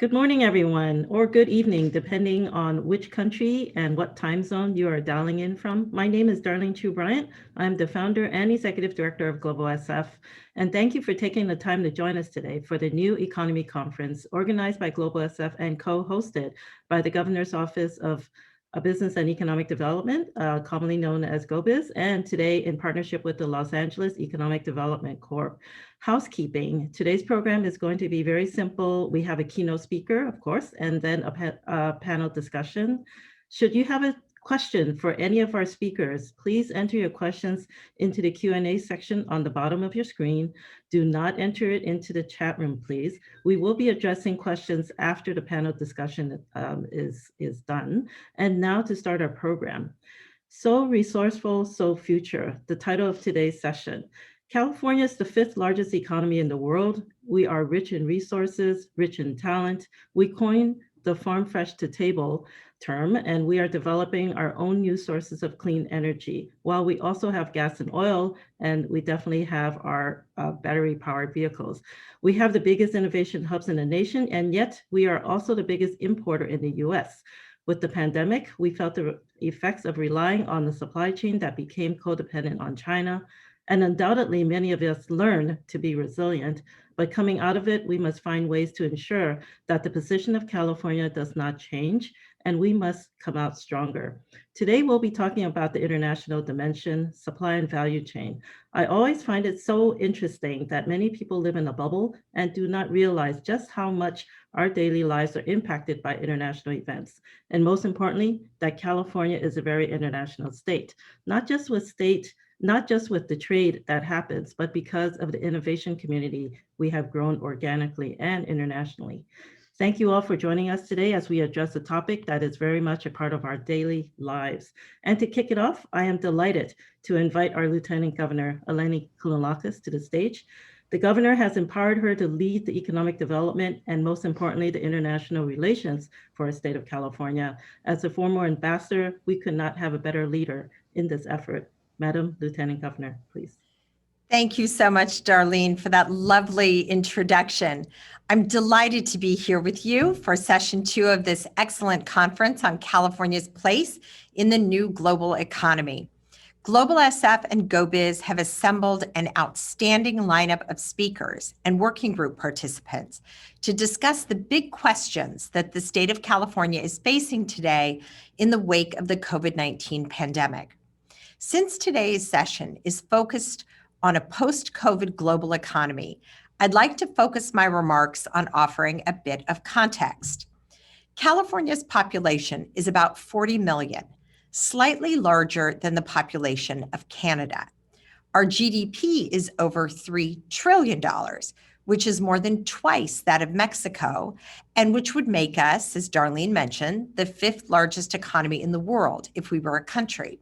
Good morning, everyone, or good evening, depending on which country and what time zone you are dialing in from. My name is Darlene Chu Bryant. I'm the founder and executive director of GlobalSF, and thank you for taking the time to join us today for the New Economy Conference organized by GlobalSF and co-hosted by the Governor's Office of Business and Economic Development, commonly known as GoBiz, and today in partnership with the Los Angeles Economic Development Corp. Housekeeping. Today's program is going to be very simple. We have a keynote speaker, of course, and then a panel discussion. Should you have a question for any of our speakers, please enter your questions into the Q&A section on the bottom of your screen. Do not enter it into the chat room, please. We will be addressing questions after the panel discussion is done. And now to start our program. So resourceful, so future, the title of today's session. California is the 5th largest economy in the world. We are rich in resources, rich in talent. We coined the farm fresh to table term, and we are developing our own new sources of clean energy. While we also have gas and oil, and we definitely have our battery powered vehicles. We have the biggest innovation hubs in the nation, and yet we are also the biggest importer in the US. With the pandemic, we felt the effects of relying on the supply chain that became codependent on China. And undoubtedly, many of us learned to be resilient, but coming out of it, we must find ways to ensure that the position of California does not change, and we must come out stronger. Today, we'll be talking about the international dimension, supply and value chain. I always find it so interesting that many people live in a bubble and do not realize just how much our daily lives are impacted by international events. And most importantly, that California is a very international state, not just with the trade that happens, but because of the innovation community we have grown organically and internationally. Thank you all for joining us today as we address a topic that is very much a part of our daily lives. And to kick it off, I am delighted to invite our Lieutenant Governor, Eleni Kulalakis, to the stage. The governor has empowered her to lead the economic development and most importantly, the international relations for the state of California. As a former ambassador, we could not have a better leader in this effort. Madam Lieutenant Governor, please. Thank you so much, Darlene, for that lovely introduction. I'm delighted to be here with you for session 2 of this excellent conference on California's place in the new global economy. GlobalSF and GoBiz have assembled an outstanding lineup of speakers and working group participants to discuss the big questions that the state of California is facing today in the wake of the COVID-19 pandemic. Since today's session is focused on a post-COVID global economy, I'd like to focus my remarks on offering a bit of context. California's population is about 40 million, slightly larger than the population of Canada. Our GDP is over $3 trillion, which is more than twice that of Mexico, and which would make us, as Darlene mentioned, the 5th largest economy in the world if we were a country.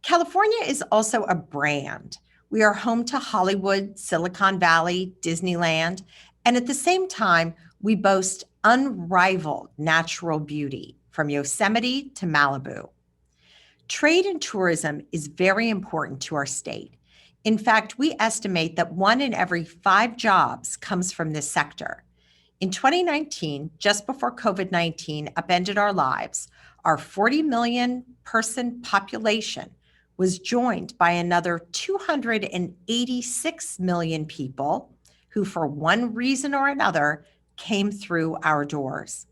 California is also a brand. We are home to Hollywood, Silicon Valley, Disneyland, and at the same time, we boast unrivaled natural beauty from Yosemite to Malibu. Trade and tourism is very important to our state. In fact, we estimate that 1 in every 5 jobs comes from this sector. In 2019, just before COVID-19 upended our lives, our 40 million person population was joined by another 286 million people who, for one reason or another, came through our doors.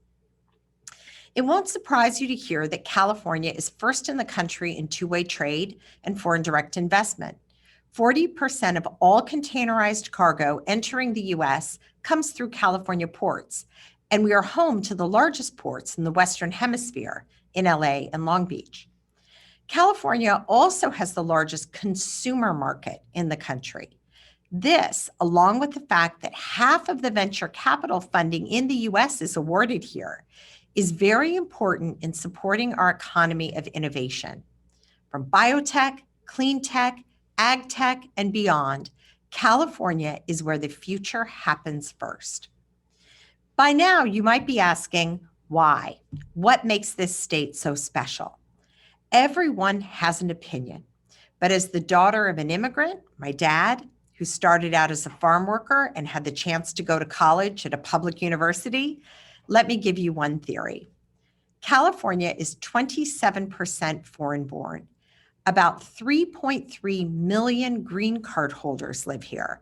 It won't surprise you to hear that California is first in the country in two-way trade and foreign direct investment. 40% of all containerized cargo entering the US comes through California ports, and we are home to the largest ports in the Western Hemisphere in LA and Long Beach. California also has the largest consumer market in the country. This, along with the fact that half of the venture capital funding in the US is awarded here, is very important in supporting our economy of innovation. From biotech, clean tech, ag tech, and beyond, California is where the future happens first. By now, you might be asking, why? What makes this state so special? Everyone has an opinion, but as the daughter of an immigrant, my dad, who started out as a farm worker and had the chance to go to college at a public university, Let me give you one theory. California is 27% foreign born. About 3.3 million green card holders live here,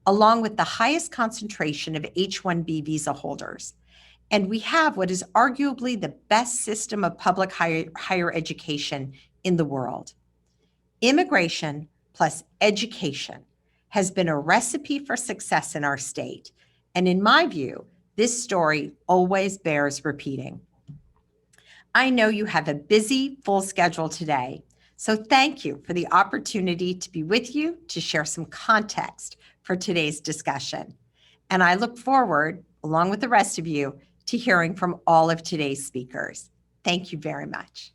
along with the highest concentration of H-1B visa holders. And we have what is arguably the best system of public higher education in the world. Immigration plus education has been a recipe for success in our state. And in my view, this story always bears repeating. I know you have a busy, full schedule today, so thank you for the opportunity to be with you to share some context for today's discussion. And I look forward, along with the rest of you, to hearing from all of today's speakers. Thank you very much.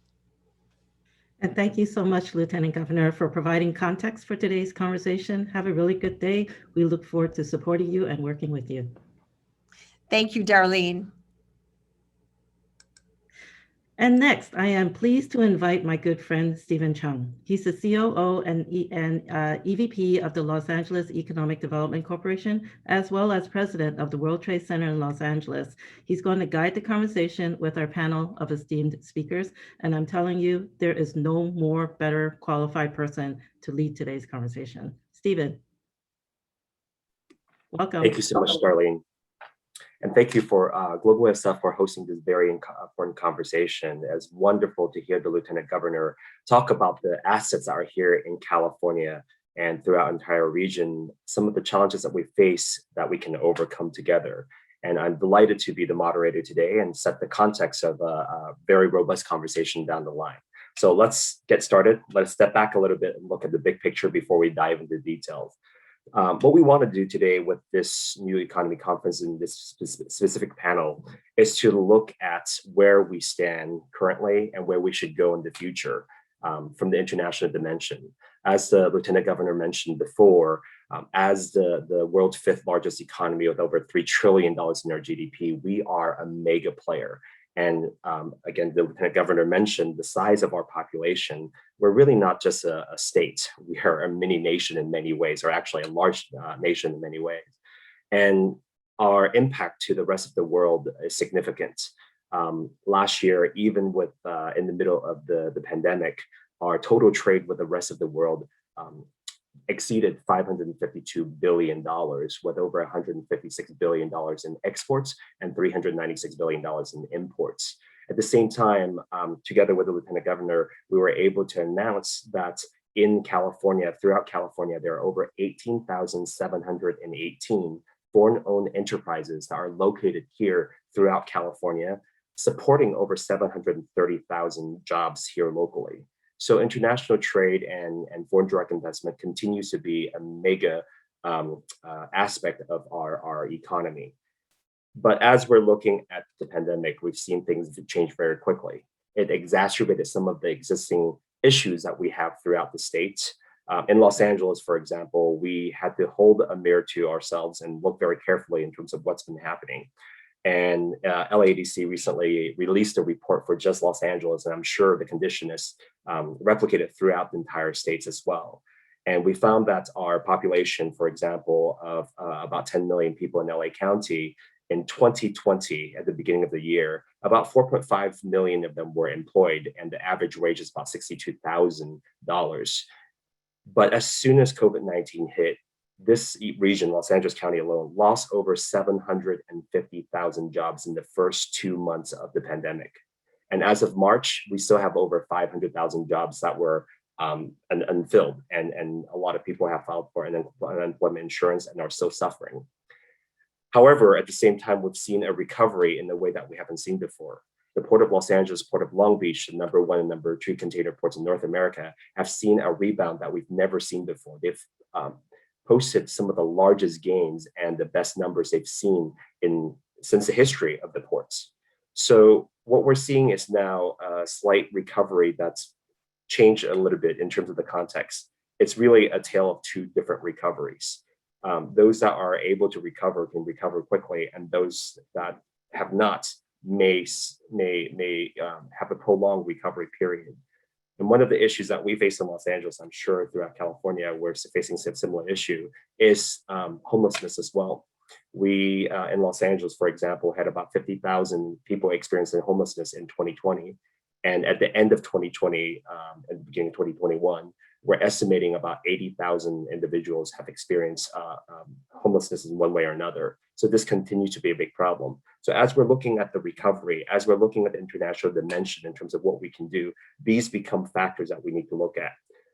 And thank you so much, Lieutenant Governor, for providing context for today's conversation. Have a really good day. We look forward to supporting you and working with you. Thank you, Darlene. And next, I am pleased to invite my good friend, Stephen Chung. He's the COO and EVP of the Los Angeles Economic Development Corporation, as well as president of the World Trade Center in Los Angeles. He's going to guide the conversation with our panel of esteemed speakers. And I'm telling you, there is no more better qualified person to lead today's conversation. Stephen, welcome. Thank you so much, Darlene. And thank you for GlobalSF for hosting this very important conversation. It's wonderful to hear the Lieutenant Governor talk about the assets that are here in California and throughout the entire region, some of the challenges that we face that we can overcome together. And I'm delighted to be the moderator today and set the context of a very robust conversation down the line. So let's get started. Let's step back a little bit and look at the big picture before we dive into details. What we want to do today with this New Economy Conference and this specific panel is to look at where we stand currently and where we should go in the future from the international dimension. As the Lieutenant Governor mentioned before, as the world's fifth largest economy with over $3 trillion in our GDP, we are a mega player. And again, the Lieutenant Governor mentioned the size of our population. We're really not just a state. We are a mini nation in many ways, or actually a large nation in many ways. And our impact to the rest of the world is significant. Last year, even with in the middle of the pandemic, our total trade with the rest of the world exceeded $552 billion, with over $156 billion in exports and $396 billion in imports. At the same time, together with the Lieutenant Governor, we were able to announce that in California, throughout California, there are over 18,718 foreign-owned enterprises that are located here throughout California, supporting over 730,000 jobs here locally. So international trade and foreign direct investment continues to be a mega aspect of our economy. But as we're looking at the pandemic, we've seen things change very quickly. It exacerbated some of the existing issues that we have throughout the state. In Los Angeles, for example, we had to hold a mirror to ourselves and look very carefully in terms of what's been happening. And LADC recently released a report for just Los Angeles, and I'm sure the condition is replicated throughout the entire states as well. And we found that our population, for example, of about 10 million people in LA County, in 2020, at the beginning of the year, about 4.5 million of them were employed, and the average wage is about $62,000. But as soon as COVID-19 hit, this region, Los Angeles County alone, lost over 750,000 jobs in the first 2 months of the pandemic. And as of March, we still have over 500,000 jobs that were unfilled. And a lot of people have filed for unemployment insurance and are still suffering. However, at the same time, we've seen a recovery in a way that we haven't seen before. The Port of Los Angeles, Port of Long Beach, the #1 and #2 container ports in North America, have seen a rebound that we've never seen before. They've posted some of the largest gains and the best numbers they've seen since the history of the ports. So what we're seeing is now a slight recovery that's changed a little bit in terms of the context. It's really a tale of two different recoveries. Those that are able to recover can recover quickly, and those that have not may have a prolonged recovery period. And one of the issues that we face in Los Angeles, I'm sure throughout California, we're facing a similar issue, is homelessness as well. We, in Los Angeles, for example, had about 50,000 people experiencing homelessness in 2020. And at the end of 2020, and the beginning of 2021, we're estimating about 80,000 individuals have experienced homelessness in one way or another. So this continues to be a big problem. So as we're looking at the recovery, as we're looking at the international dimension in terms of what we can do, these become factors that we need to look at.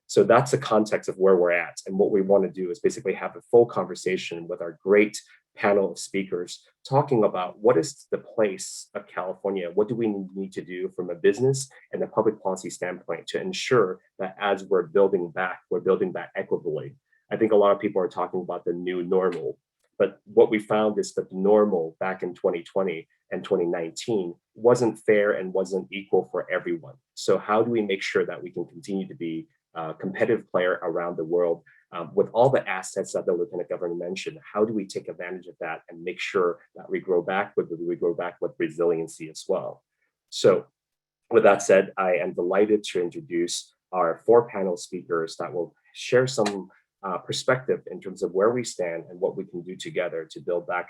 So that's the context of where we're at. And what we want to do is basically have a full conversation with our great panel of speakers talking about what is the place of California, what do we need to do from a business and a public policy standpoint to ensure that as we're building back equitably. I think a lot of people are talking about the new normal, but what we found is that the normal back in 2020 and 2019 wasn't fair and wasn't equal for everyone. So how do we make sure that we can continue to be a competitive player around the world with all the assets that the Lieutenant Governor mentioned? How do we take advantage of that and make sure that we grow back with resiliency as well? So with that said, I am delighted to introduce our 4 panel speakers that will share some perspective in terms of where we stand and what we can do together to build back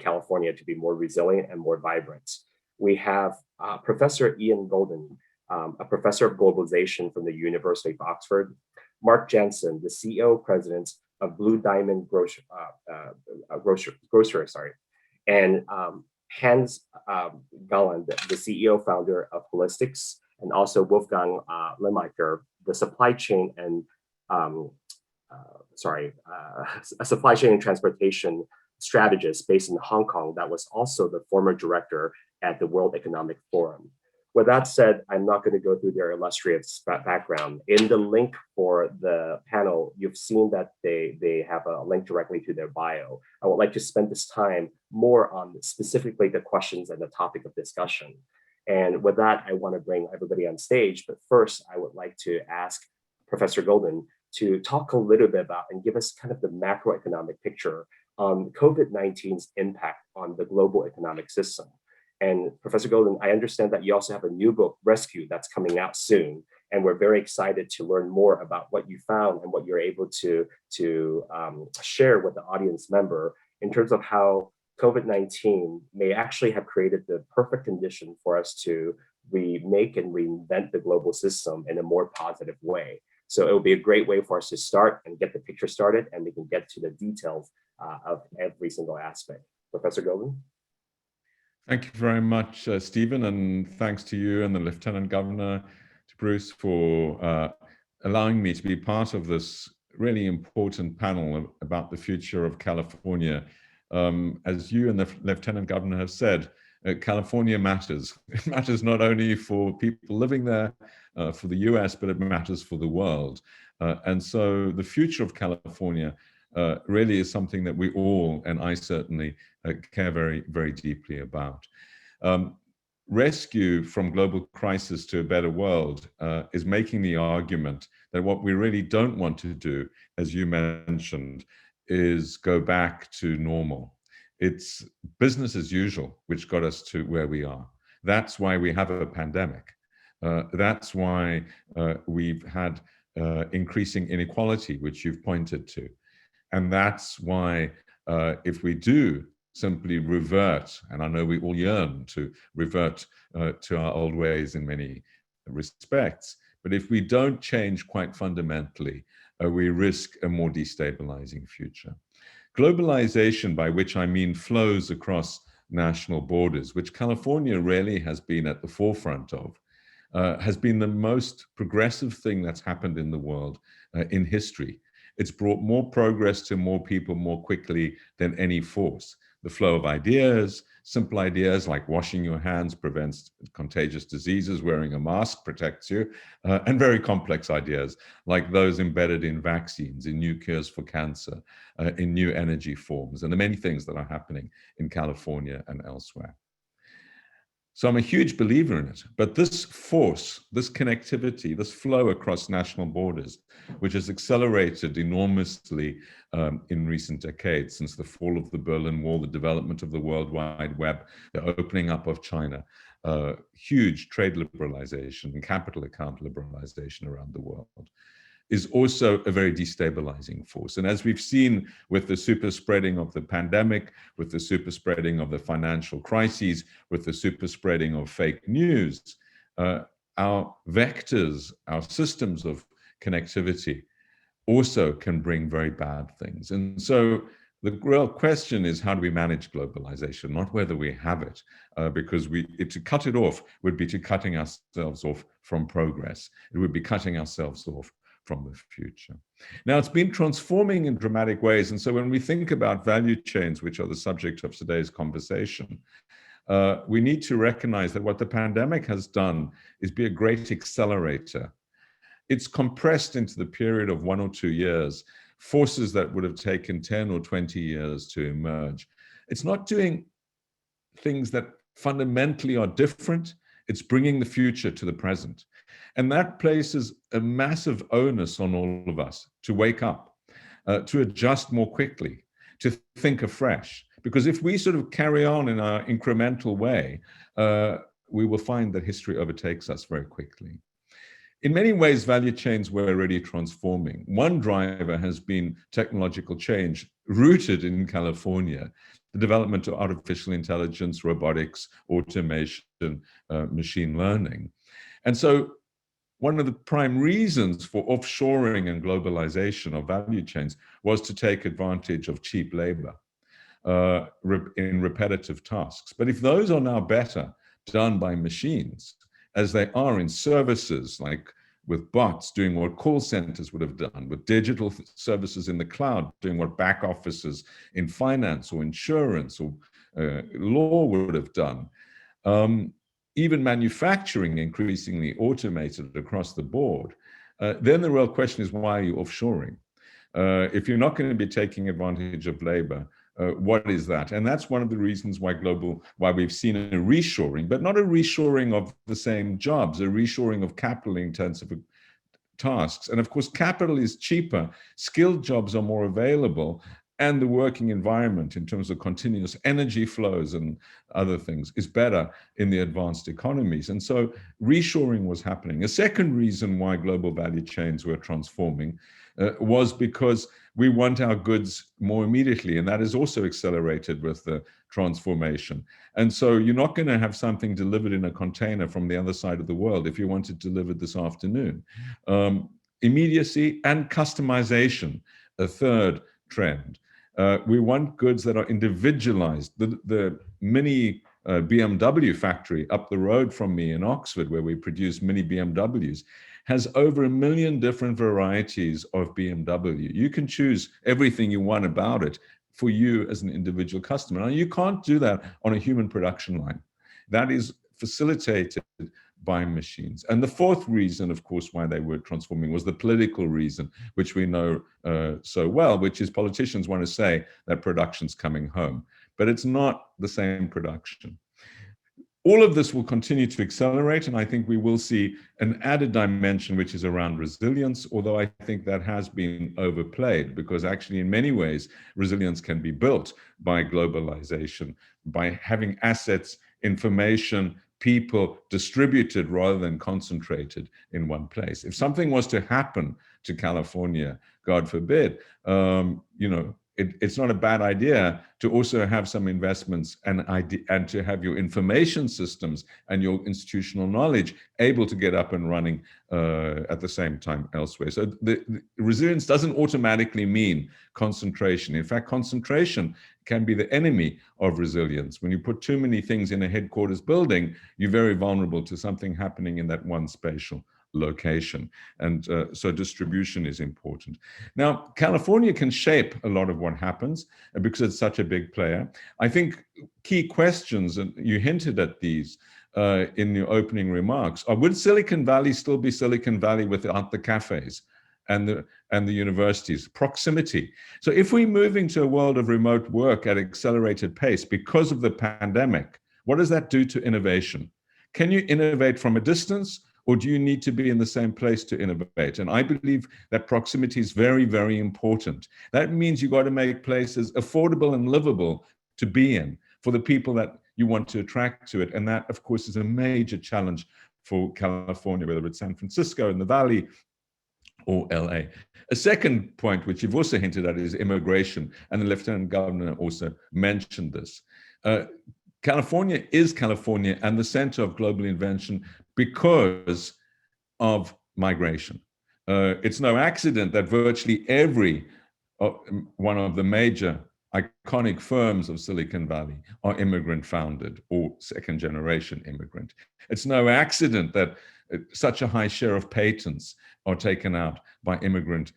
California to be more resilient and more vibrant. We have Professor Ian Golden, a professor of globalization from the University of Oxford, Mark Jensen, the CEO president of Blue Diamond Grocery, and Hans Galland, the CEO founder of Holistics, and also Wolfgang Lemaiker, the supply chain and a supply chain and transportation strategist based in Hong Kong that was also the former director at the World Economic Forum. With that said, I'm not going to go through their illustrious background. In the link for the panel, you've seen that they have a link directly to their bio. I would like to spend this time more on specifically the questions and the topic of discussion. And with that, I want to bring everybody on stage. But first, I would like to ask Professor Golden to talk a little bit about and give us kind of the macroeconomic picture on COVID-19's impact on the global economic system. And Professor Golden, I understand that you also have a new book, Rescue, that's coming out soon. And we're very excited to learn more about what you found and what you're able to share with the audience member in terms of how COVID-19 may actually have created the perfect condition for us to remake and reinvent the global system in a more positive way. So it will be a great way for us to start and get the picture started, and we can get to the details of every single aspect. Professor Golden? Thank you very much, Stephen, and thanks to you and the Lieutenant Governor, to Bruce, for allowing me to be part of this really important panel about the future of California. As you and the Lieutenant Governor have said, California matters. It matters not only for people living there, for the US, but it matters for the world. And so the future of California really is something that we all, and I certainly, care very, very deeply about. Rescue from global crisis to a better world is making the argument that what we really don't want to do, as you mentioned, is go back to normal. It's business as usual, which got us to where we are. That's why we have a pandemic. That's why we've had increasing inequality, which you've pointed to. And that's why if we do simply revert, and I know we all yearn to revert to our old ways in many respects, but if we don't change quite fundamentally, we risk a more destabilizing future. Globalization, by which I mean flows across national borders, which California really has been at the forefront of, has been the most progressive thing that's happened in the world in history. It's brought more progress to more people more quickly than any force. The flow of ideas, simple ideas like washing your hands prevents contagious diseases, wearing a mask protects you, and very complex ideas like those embedded in vaccines, in new cures for cancer, in new energy forms, and the many things that are happening in California and elsewhere. So I'm a huge believer in it, but this force, this connectivity, this flow across national borders, which has accelerated enormously in recent decades since the fall of the Berlin Wall, the development of the World Wide Web, the opening up of China, huge trade liberalization and capital account liberalization around the world, is also a very destabilizing force. And as we've seen with the super spreading of the pandemic, with the super spreading of the financial crises, with the super spreading of fake news, our vectors, our systems of connectivity also can bring very bad things. And so the real question is, how do we manage globalization, not whether we have it, because to cut it off would be to cutting ourselves off from progress. It would be cutting ourselves off from the future. Now, it's been transforming in dramatic ways. And so when we think about value chains, which are the subject of today's conversation, we need to recognize that what the pandemic has done is be a great accelerator. It's compressed into the period of 1 or 2 years forces that would have taken 10 or 20 years to emerge. It's not doing things that fundamentally are different. It's bringing the future to the present. And that places a massive onus on all of us to wake up, to adjust more quickly, to think afresh. Because if we sort of carry on in our incremental way, we will find that history overtakes us very quickly. In many ways, value chains were already transforming. One driver has been technological change rooted in California, the development of artificial intelligence, robotics, automation, machine learning. And so one of the prime reasons for offshoring and globalization of value chains was to take advantage of cheap labor in repetitive tasks. But if those are now better done by machines, as they are in services, like with bots doing what call centers would have done, with digital services in the cloud doing what back offices in finance or insurance or law would have done. Even manufacturing increasingly automated across the board. Then the real question is, why are you offshoring? If you're not going to be taking advantage of labor, what is that? And that's one of the reasons why we've seen a reshoring, but not a reshoring of the same jobs, a reshoring of capital-intensive tasks. And of course, capital is cheaper, skilled jobs are more available, and the working environment in terms of continuous energy flows and other things is better in the advanced economies. And so reshoring was happening. A second reason why global value chains were transforming was because we want our goods more immediately, and that is also accelerated with the transformation. And so you're not going to have something delivered in a container from the other side of the world if you want it delivered this afternoon. Immediacy and customization, a third trend. We want goods that are individualized. The mini BMW factory up the road from me in Oxford, where we produce mini BMWs, has over 1 million different varieties of BMW. You can choose everything you want about it for you as an individual customer. Now, you can't do that on a human production line. That is facilitated by machines. And the fourth reason, of course, why they were transforming was the political reason, which we know so well, which is politicians want to say that production's coming home, but it's not the same production. All of this will continue to accelerate, and I think we will see an added dimension, which is around resilience, although I think that has been overplayed, because actually in many ways, resilience can be built by globalization, by having assets, information, people distributed rather than concentrated in one place. If something was to happen to California, God forbid, it's not a bad idea to also have some investments and to have your information systems and your institutional knowledge able to get up and running at the same time elsewhere. So the resilience doesn't automatically mean concentration. In fact, concentration can be the enemy of resilience. When you put too many things in a headquarters building, you're very vulnerable to something happening in that one spatial location. And so distribution is important. Now, California can shape a lot of what happens because it's such a big player. I think key questions, and you hinted at these in your opening remarks, are: would Silicon Valley still be Silicon Valley without the cafes and the universities? Proximity. So if we move into a world of remote work at accelerated pace because of the pandemic, what does that do to innovation? Can you innovate from a distance, or do you need to be in the same place to innovate? And I believe that proximity is very, very important. That means you got to make places affordable and livable to be in for the people that you want to attract to it. And that, of course, is a major challenge for California, whether it's San Francisco in the Valley or LA. A second point, which you've also hinted at, is immigration, and the Lieutenant Governor also mentioned this. California is California and the center of global invention because of migration. It's no accident that virtually every one of the major iconic firms of Silicon Valley are immigrant founded or second generation immigrant. It's no accident that such a high share of patents are taken out by immigrant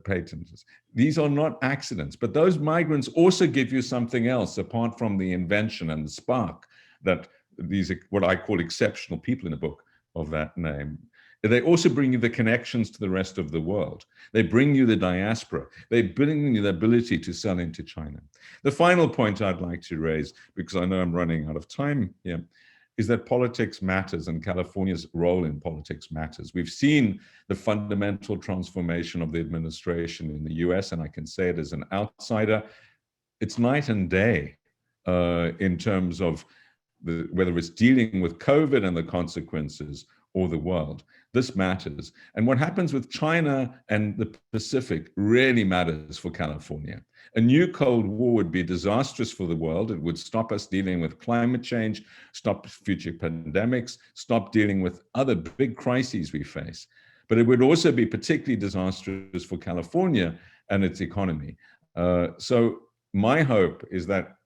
patents. These are not accidents, but those migrants also give you something else apart from the invention and the spark that these, what I call exceptional people in the book of that name. They also bring you the connections to the rest of the world. They bring you the diaspora. They bring you the ability to sell into China. The final point I'd like to raise, because I know I'm running out of time here, is that politics matters and California's role in politics matters. We've seen the fundamental transformation of the administration in the US, and I can say it as an outsider. It's night and day in terms of whether it's dealing with COVID and the consequences or the world. This matters. And what happens with China and the Pacific really matters for California. A new Cold War would be disastrous for the world. It would stop us dealing with climate change, stop future pandemics, stop dealing with other big crises we face. But it would also be particularly disastrous for California and its economy. So my hope is that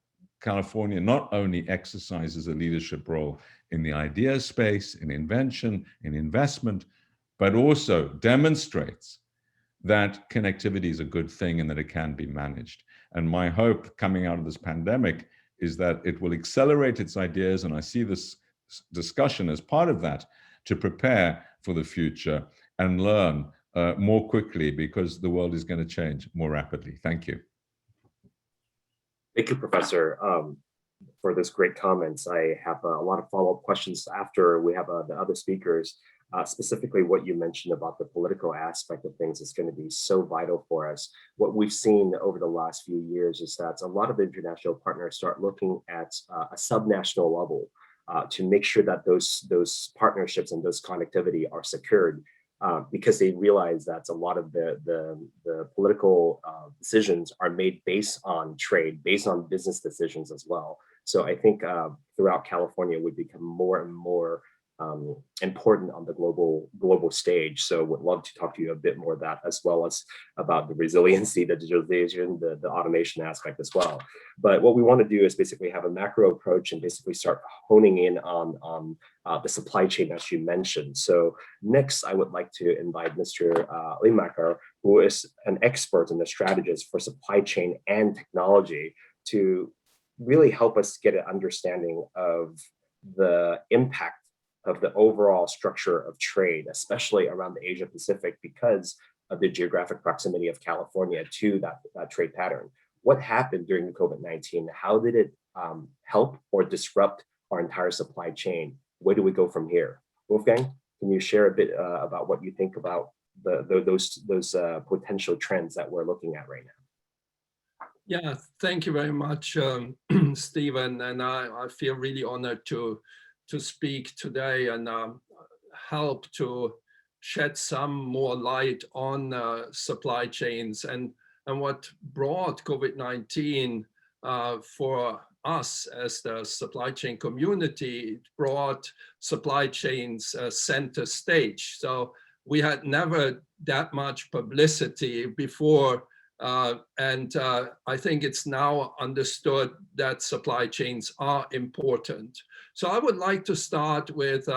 California not only exercises a leadership role in the idea space, in invention, in investment, but also demonstrates that connectivity is a good thing and that it can be managed. And my hope coming out of this pandemic is that it will accelerate its ideas, and I see this discussion as part of that, to prepare for the future and learn more quickly, because the world is going to change more rapidly. Thank you. Thank you, Professor, for those great comments. I have a lot of follow-up questions after we have the other speakers. Specifically what you mentioned about the political aspect of things is going to be so vital for us. What we've seen over the last few years is that a lot of international partners start looking at a subnational level to make sure that those partnerships and those connectivity are secured, because they realize that a lot of the political decisions are made based on trade, based on business decisions as well. So I think throughout California would become more and more important on the global stage. So would love to talk to you a bit more about that, as well as about the resiliency, the digitalization, the automation aspect as well. But what we want to do is basically have a macro approach and basically start honing in on the supply chain, as you mentioned. So next, I would like to invite Mr. Limacher, who is an expert and a strategist for supply chain and technology, to really help us get an understanding of the impact of the overall structure of trade, especially around the Asia Pacific, because of the geographic proximity of California to that trade pattern. What happened during the COVID-19? How did it help or disrupt our entire supply chain? Where do we go from here? Wolfgang, can you share a bit about what you think about those potential trends that we're looking at right now? Yeah, thank you very much, Stephen. And I feel really honored to speak today and help to shed some more light on supply chains and what brought COVID-19 for us as the supply chain community. It brought supply chains center stage. So we had never that much publicity before. And I think it's now understood that supply chains are important. So I would like to start with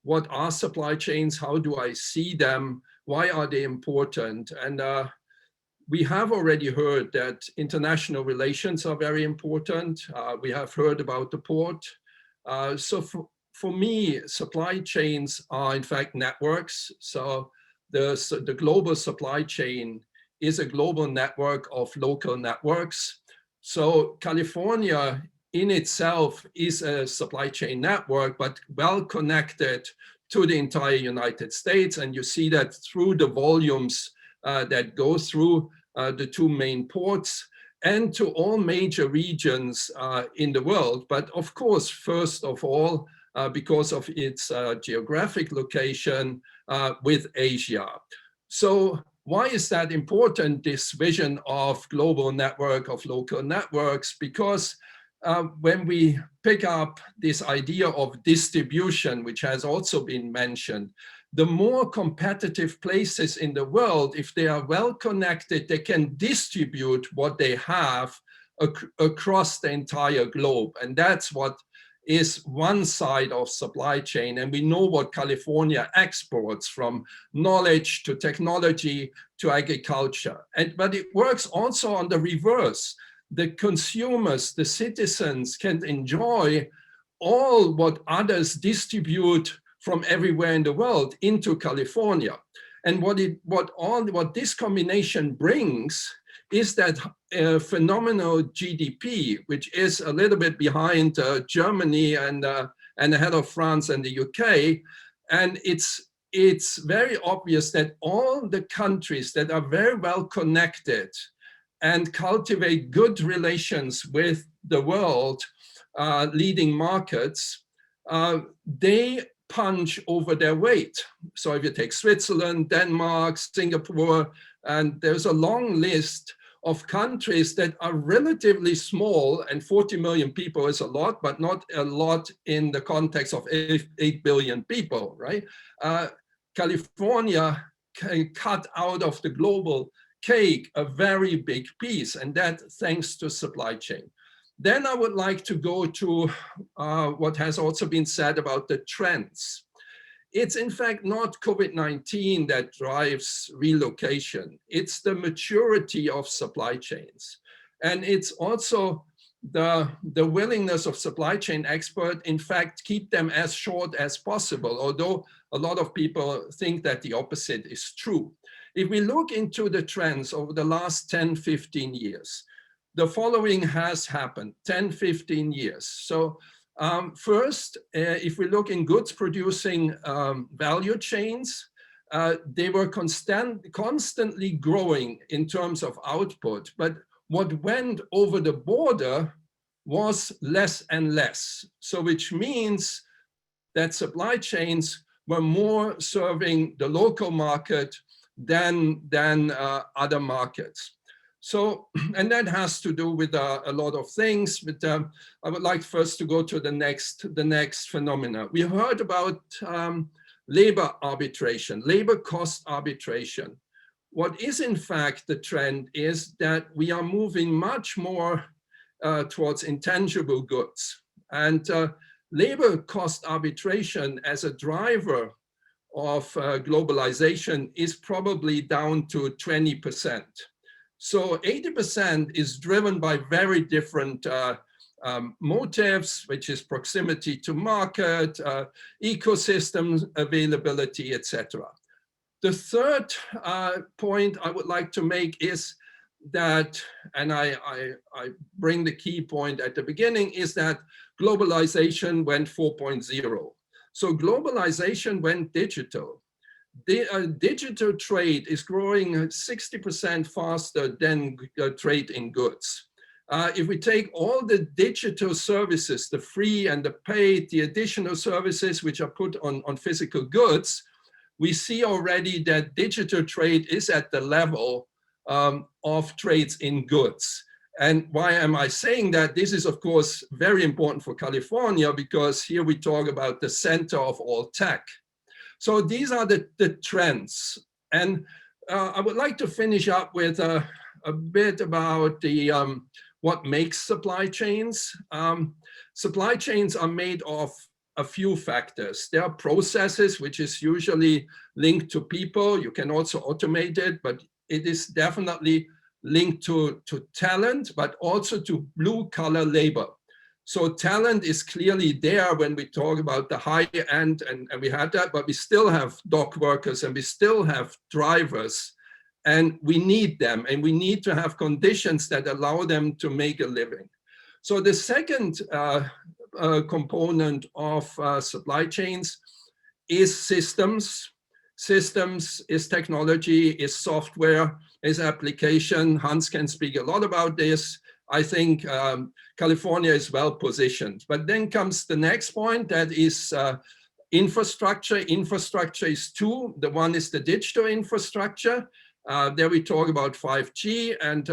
what are supply chains? How do I see them? Why are they important? And we have already heard that international relations are very important. We have heard about the port. So for me, supply chains are in fact networks. So the global supply chain is a global network of local networks. So California in itself is a supply chain network, but well connected to the entire United States. And you see that through the volumes that go through the two main ports and to all major regions in the world. But of course, first of all, because of its geographic location with Asia. So why is that important, this vision of global network, of local networks? Because when we pick up this idea of distribution, which has also been mentioned, the more competitive places in the world, if they are well connected, they can distribute what they have across the entire globe. And that's what is one side of supply chain. And we know what California exports, from knowledge to technology to agriculture. But it works also on the reverse. The consumers, the citizens can enjoy all what others distribute from everywhere in the world into California. And what this combination brings is that phenomenal GDP, which is a little bit behind Germany and ahead of France and the UK. And it's very obvious that all the countries that are very well connected and cultivate good relations with the world leading markets, they punch over their weight. So if you take Switzerland, Denmark, Singapore, and there's a long list of countries that are relatively small, and 40 million people is a lot, but not a lot in the context of 8 billion people, right? California can cut out of the global cake a very big piece, and that thanks to supply chain. Then I would like to go to what has also been said about the trends. It's in fact not COVID-19 that drives relocation. It's the maturity of supply chains. And it's also the willingness of supply chain experts, in fact, keep them as short as possible, although a lot of people think that the opposite is true. If we look into the trends over the last 10, 15 years, the following has happened, 10, 15 years. So first, if we look in goods producing value chains, they were constantly growing in terms of output, but what went over the border was less and less. So which means that supply chains were more serving the local market than other markets. So, and that has to do with a lot of things, but I would like first to go to the next phenomena. We heard about labor arbitration, labor cost arbitration. What is in fact the trend is that we are moving much more towards intangible goods. And labor cost arbitration as a driver of globalization is probably down to 20%. So 80% is driven by very different motives, which is proximity to market, ecosystem availability, etc. The third point I would like to make is that, and I bring the key point at the beginning, is that globalization went 4.0. So globalization went digital. The digital trade is growing 60% faster than trade in goods. If we take all the digital services, the free and the paid, the additional services which are put on physical goods, we see already that digital trade is at the level of trades in goods. And why am I saying that? This is, of course, very important for California, because here we talk about the center of all tech. So these are the trends. And I would like to finish up with a bit about the what makes supply chains. Supply chains are made of a few factors. There are processes, which is usually linked to people. You can also automate it, but it is definitely linked to talent, but also to blue collar labor. So talent is clearly there when we talk about the high end, and we had that, but we still have dock workers and we still have drivers, and we need them, and we need to have conditions that allow them to make a living. So the second component of supply chains is systems. Systems is technology, is software, is application. Hans can speak a lot about this. I think California is well positioned. But then comes the next point, that is Infrastructure is two. The one is the digital infrastructure. There we talk about 5G, and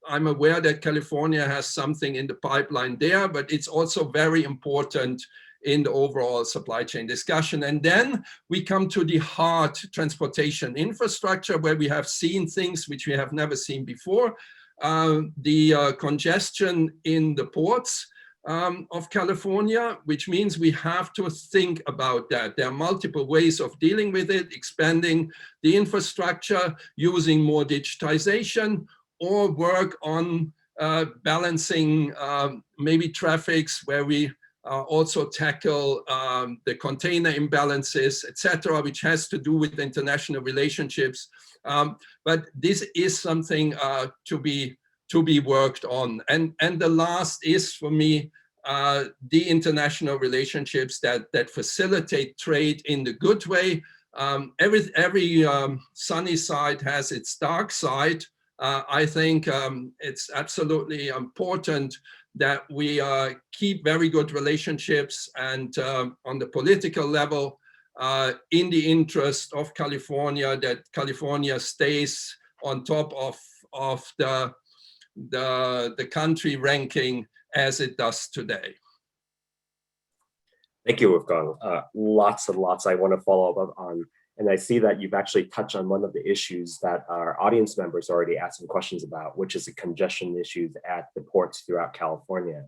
I'm aware that California has something in the pipeline there, but it's also very important in the overall supply chain discussion. And then we come to the hard transportation infrastructure, where we have seen things which we have never seen before. The congestion in the ports of California, which means we have to think about that. There are multiple ways of dealing with it, expanding the infrastructure, using more digitization, or work on balancing maybe traffics, where we also tackle the container imbalances, etc., which has to do with international relationships. But this is something to be worked on. And the last is, for me, the international relationships that facilitate trade in the good way. Every sunny side has its dark side. I think it's absolutely important that we keep very good relationships, and on the political level, in the interest of California, that California stays on top of the country ranking as it does today. Thank you, Wolfgang. Lots and lots I want to follow up on. And I see that you've actually touched on one of the issues that our audience members already asked some questions about, which is the congestion issues at the ports throughout California.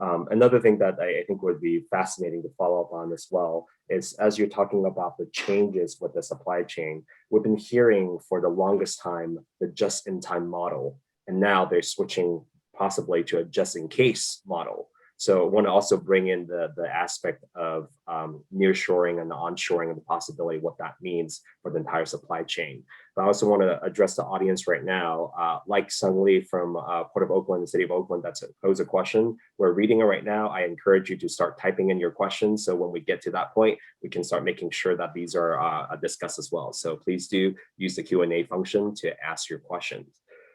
Another thing that I think would be fascinating to follow up on as well is, as you're talking about the changes with the supply chain, we've been hearing for the longest time the just-in-time model, and now they're switching possibly to a just-in-case model. So I want to also bring in the aspect of nearshoring and the onshoring and the possibility of what that means for the entire supply chain. But I also want to address the audience right now. Like Sung Lee from Port of Oakland, the City of Oakland, that's posed a question. We're reading it right now. I encourage you to start typing in your questions, so when we get to that point, we can start making sure that these are discussed as well. So please do use the Q&A function to ask your questions.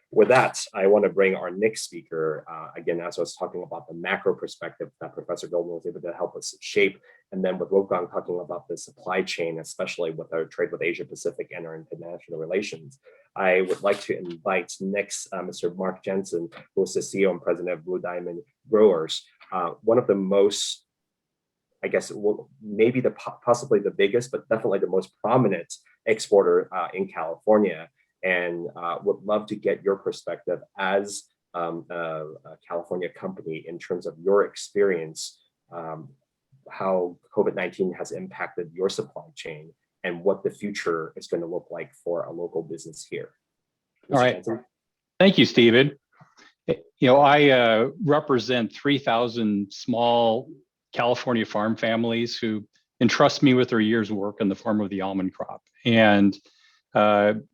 With that, I want to bring our next speaker, again, as I was talking about the macro perspective that Professor Goldman was able to help us shape, and then with Wolfgang talking about the supply chain, especially with our trade with Asia Pacific and our international relations. I would like to invite next Mr. Mark Jensen, who is the CEO and president of Blue Diamond Growers, one of the most, I guess, maybe possibly the biggest, but definitely the most prominent exporter in California. And would love to get your perspective as a California company in terms of your experience, how COVID-19 has impacted your supply chain, and what the future is going to look like for a local business here. All right. Thank you, Stephen. I represent 3,000 small California farm families who entrust me with their year's work in the form of the almond crop. And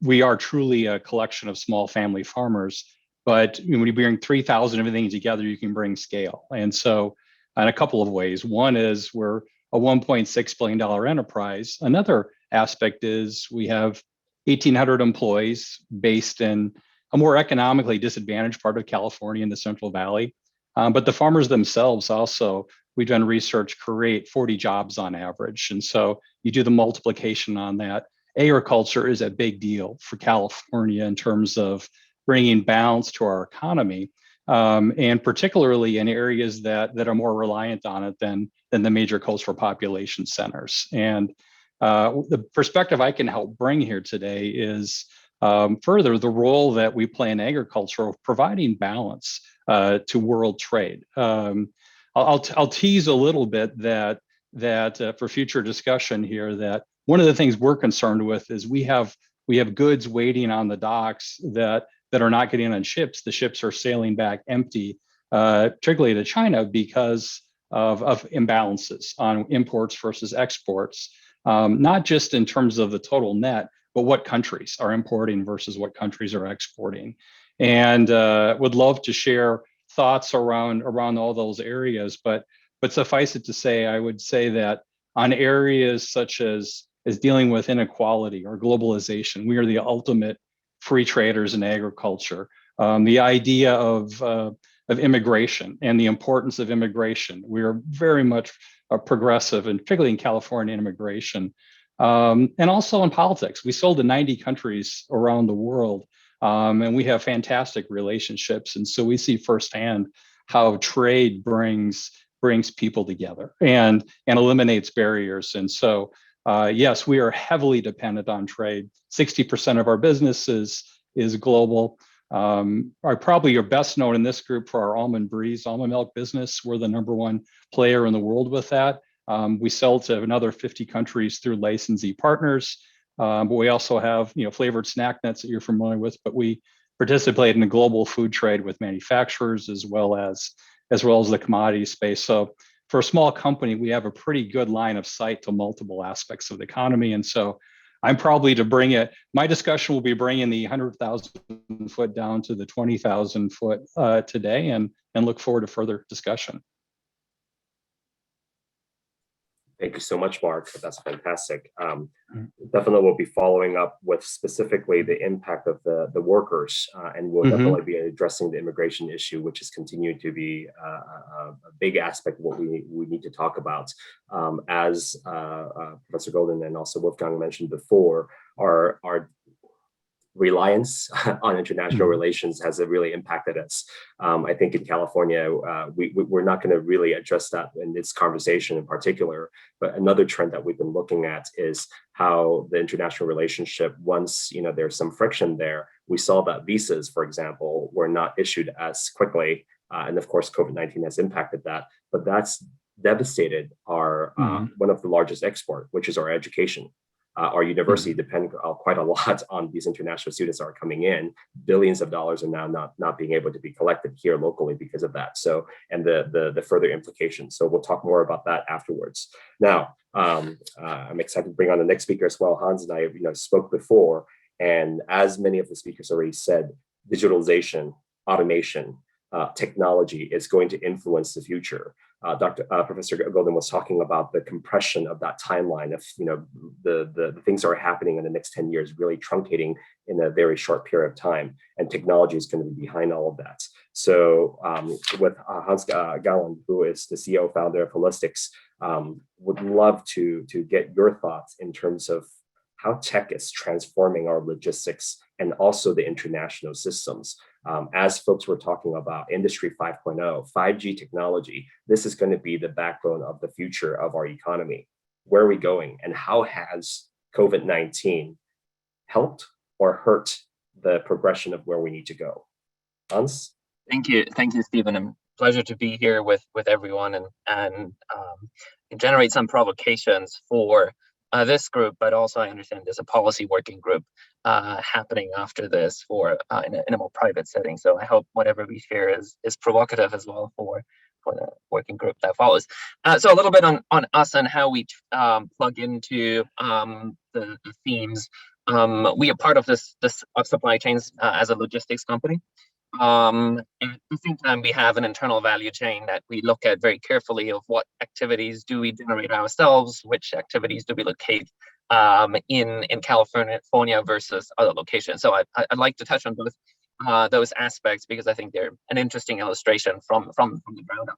we are truly a collection of small family farmers, but when you bring 3,000 everything together, you can bring scale. And so in a couple of ways, one is we're a $1.6 billion enterprise. Another aspect is we have 1,800 employees based in a more economically disadvantaged part of California in the Central Valley. But the farmers themselves also, we've done research, create 40 jobs on average. And so you do the multiplication on that. Agriculture is a big deal for California in terms of bringing balance to our economy, and particularly in areas that are more reliant on it than the major coastal population centers. And the perspective I can help bring here today is further the role that we play in agriculture of providing balance to world trade. I'll tease a little bit that for future discussion here, that one of the things we're concerned with is we have goods waiting on the docks that are not getting on ships. The ships are sailing back empty, particularly to China, because of imbalances on imports versus exports, not just in terms of the total net, but what countries are importing versus what countries are exporting. And would love to share thoughts around all those areas, but suffice it to say, I would say that on areas such as dealing with inequality or globalization, we are the ultimate free traders in agriculture. The idea of immigration and the importance of immigration. We are very much progressive, and particularly in California immigration, and also in politics. We sold to 90 countries around the world, and we have fantastic relationships. And so we see firsthand how trade brings people together and eliminates barriers. And so, yes, we are heavily dependent on trade. 60% of our business is global. Probably you're best known in this group for our almond milk business. We're the #1 player in the world with that. We sell to another 50 countries through licensee partners. But we also have, flavored snack nuts that you're familiar with, but we participate in the global food trade with manufacturers as well as the commodity space. So for a small company, we have a pretty good line of sight to multiple aspects of the economy. And so I'm probably my discussion will be bringing the 100,000 foot down to the 20,000 foot today, and look forward to further discussion. Thank you so much, Mark. That's fantastic. Definitely we'll be following up with specifically the impact of the workers, and we'll definitely be addressing the immigration issue, which has continued to be a big aspect of what we need to talk about. As Professor Golden and also Wolfgang mentioned before, our reliance on international relations has really impacted us. I think in California, we're not going to really address that in this conversation in particular, but another trend that we've been looking at is how the international relationship, once there's some friction there, we saw that visas, for example, were not issued as quickly. And of course, COVID-19 has impacted that, but that's devastated our one of the largest export, which is our education. Our university depend quite a lot on these international students that are coming in. Billions of dollars are now not being able to be collected here locally because of that. So, and the further implications. So we'll talk more about that afterwards. Now, I'm excited to bring on the next speaker as well. Hans and I, spoke before, and as many of the speakers already said, digitalization, automation, technology is going to influence the future. Professor Golden was talking about the compression of that timeline of the things that are happening in the next 10 years, really truncating in a very short period of time, and technology is going to be behind all of that. So with Hans Galland, who is the CEO founder of Holistics, would love to get your thoughts in terms of how tech is transforming our logistics and also the international systems. As folks were talking about Industry 5.0, 5G technology, this is going to be the backbone of the future of our economy. Where are we going, and how has COVID-19 helped or hurt the progression of where we need to go? Hans? Thank you, Stephen. And pleasure to be here with everyone and generate some provocations for this group, but also I understand there's a policy working group happening after this for in a more private setting. So I hope whatever we share is provocative as well for the working group that follows. So a little bit on us and how we plug into the themes. We are part of this supply chains as a logistics company. And at the same time, we have an internal value chain that we look at very carefully of what activities do we generate ourselves, which activities do we locate in California versus other locations. So I'd like to touch on both those aspects because I think they're an interesting illustration from the ground up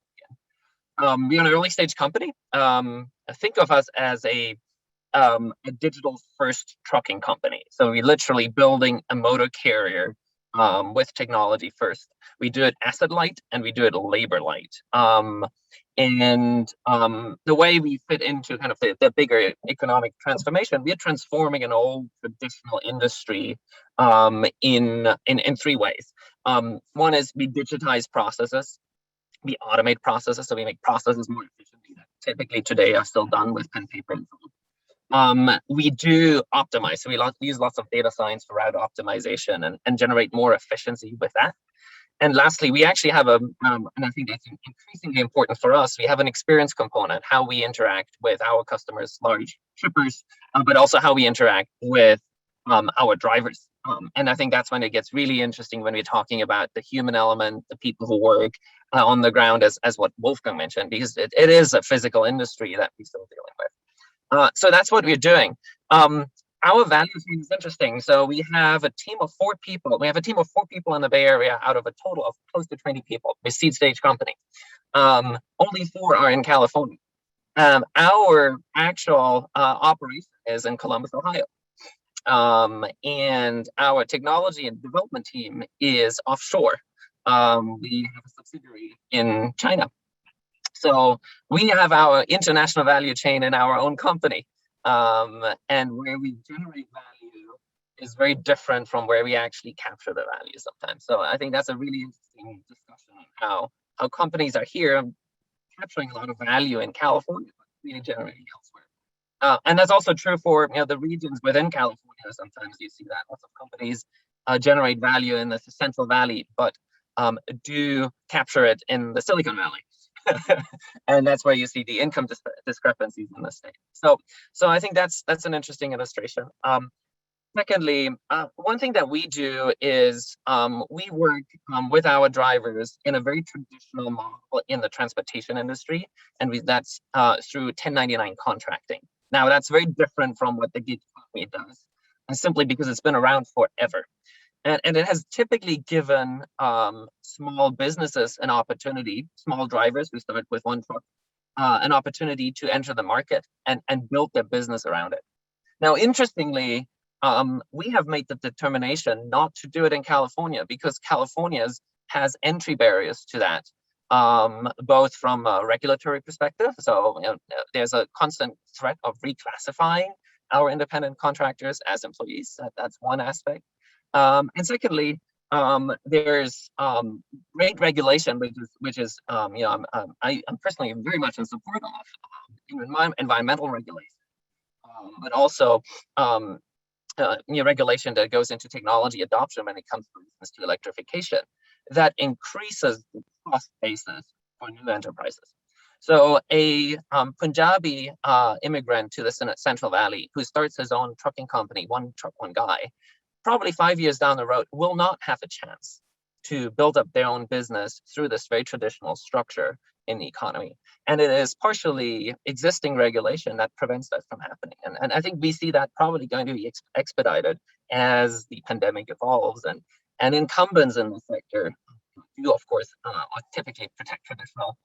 again. We're an early stage company. Think of us as a digital first trucking company. So we're literally building a motor carrier with technology first. We do it asset light and we do it labor light. And the way we fit into kind of the bigger economic transformation, we are transforming an old traditional industry in three ways. One is we digitize processes, we automate processes, so we make processes more efficiently that typically today are still done with pen, paper, and phone. We do optimize, so we use lots of data science for route optimization and generate more efficiency with that. And lastly, we actually have and I think that's increasingly important for us, we have an experience component, how we interact with our customers, large shippers, but also how we interact with our drivers. And I think that's when it gets really interesting when we're talking about the human element, the people who work on the ground, as what Wolfgang mentioned, because it is a physical industry that we're still dealing with. So that's what we're doing. our value chain is interesting. So we have a team of 4 people. We have a team of 4 people in the Bay Area out of a total of close to 20 people. We're a seed stage company. Only 4 are in California. Our actual operation is in Columbus, Ohio. And our technology and development team is offshore. We have a subsidiary in China. So we have our international value chain in our own company. And where we generate value is very different from where we actually capture the value sometimes. So I think that's a really interesting discussion on how companies are here capturing a lot of value in California, but really generating elsewhere. And that's also true for the regions within California. Sometimes you see that lots of companies generate value in the Central Valley, but do capture it in the Silicon Valley. And that's where you see the income discrepancies in the state. So I think that's an interesting illustration. Secondly, one thing that we do is we work with our drivers in a very traditional model in the transportation industry, and that's through 1099 contracting. Now, that's very different from what the gig economy does, and simply because it's been around forever. And it has typically given small businesses an opportunity, small drivers who start with 1 truck, an opportunity to enter the market and build their business around it. Now, interestingly, we have made the determination not to do it in California because California has entry barriers to that, both from a regulatory perspective. So there's a constant threat of reclassifying our independent contractors as employees. That's one aspect. And secondly, there's great regulation, which is I'm personally very much in support of environmental regulation, but also regulation that goes into technology adoption when it comes, for instance, to electrification, that increases the cost basis for new enterprises. So a Punjabi immigrant to the Central Valley who starts his own trucking company, 1 truck, 1 guy, probably 5 years down the road will not have a chance to build up their own business through this very traditional structure in the economy. And it is partially existing regulation that prevents that from happening. And I think we see that probably going to be expedited as the pandemic evolves, and incumbents in the sector do, of course, typically protect traditional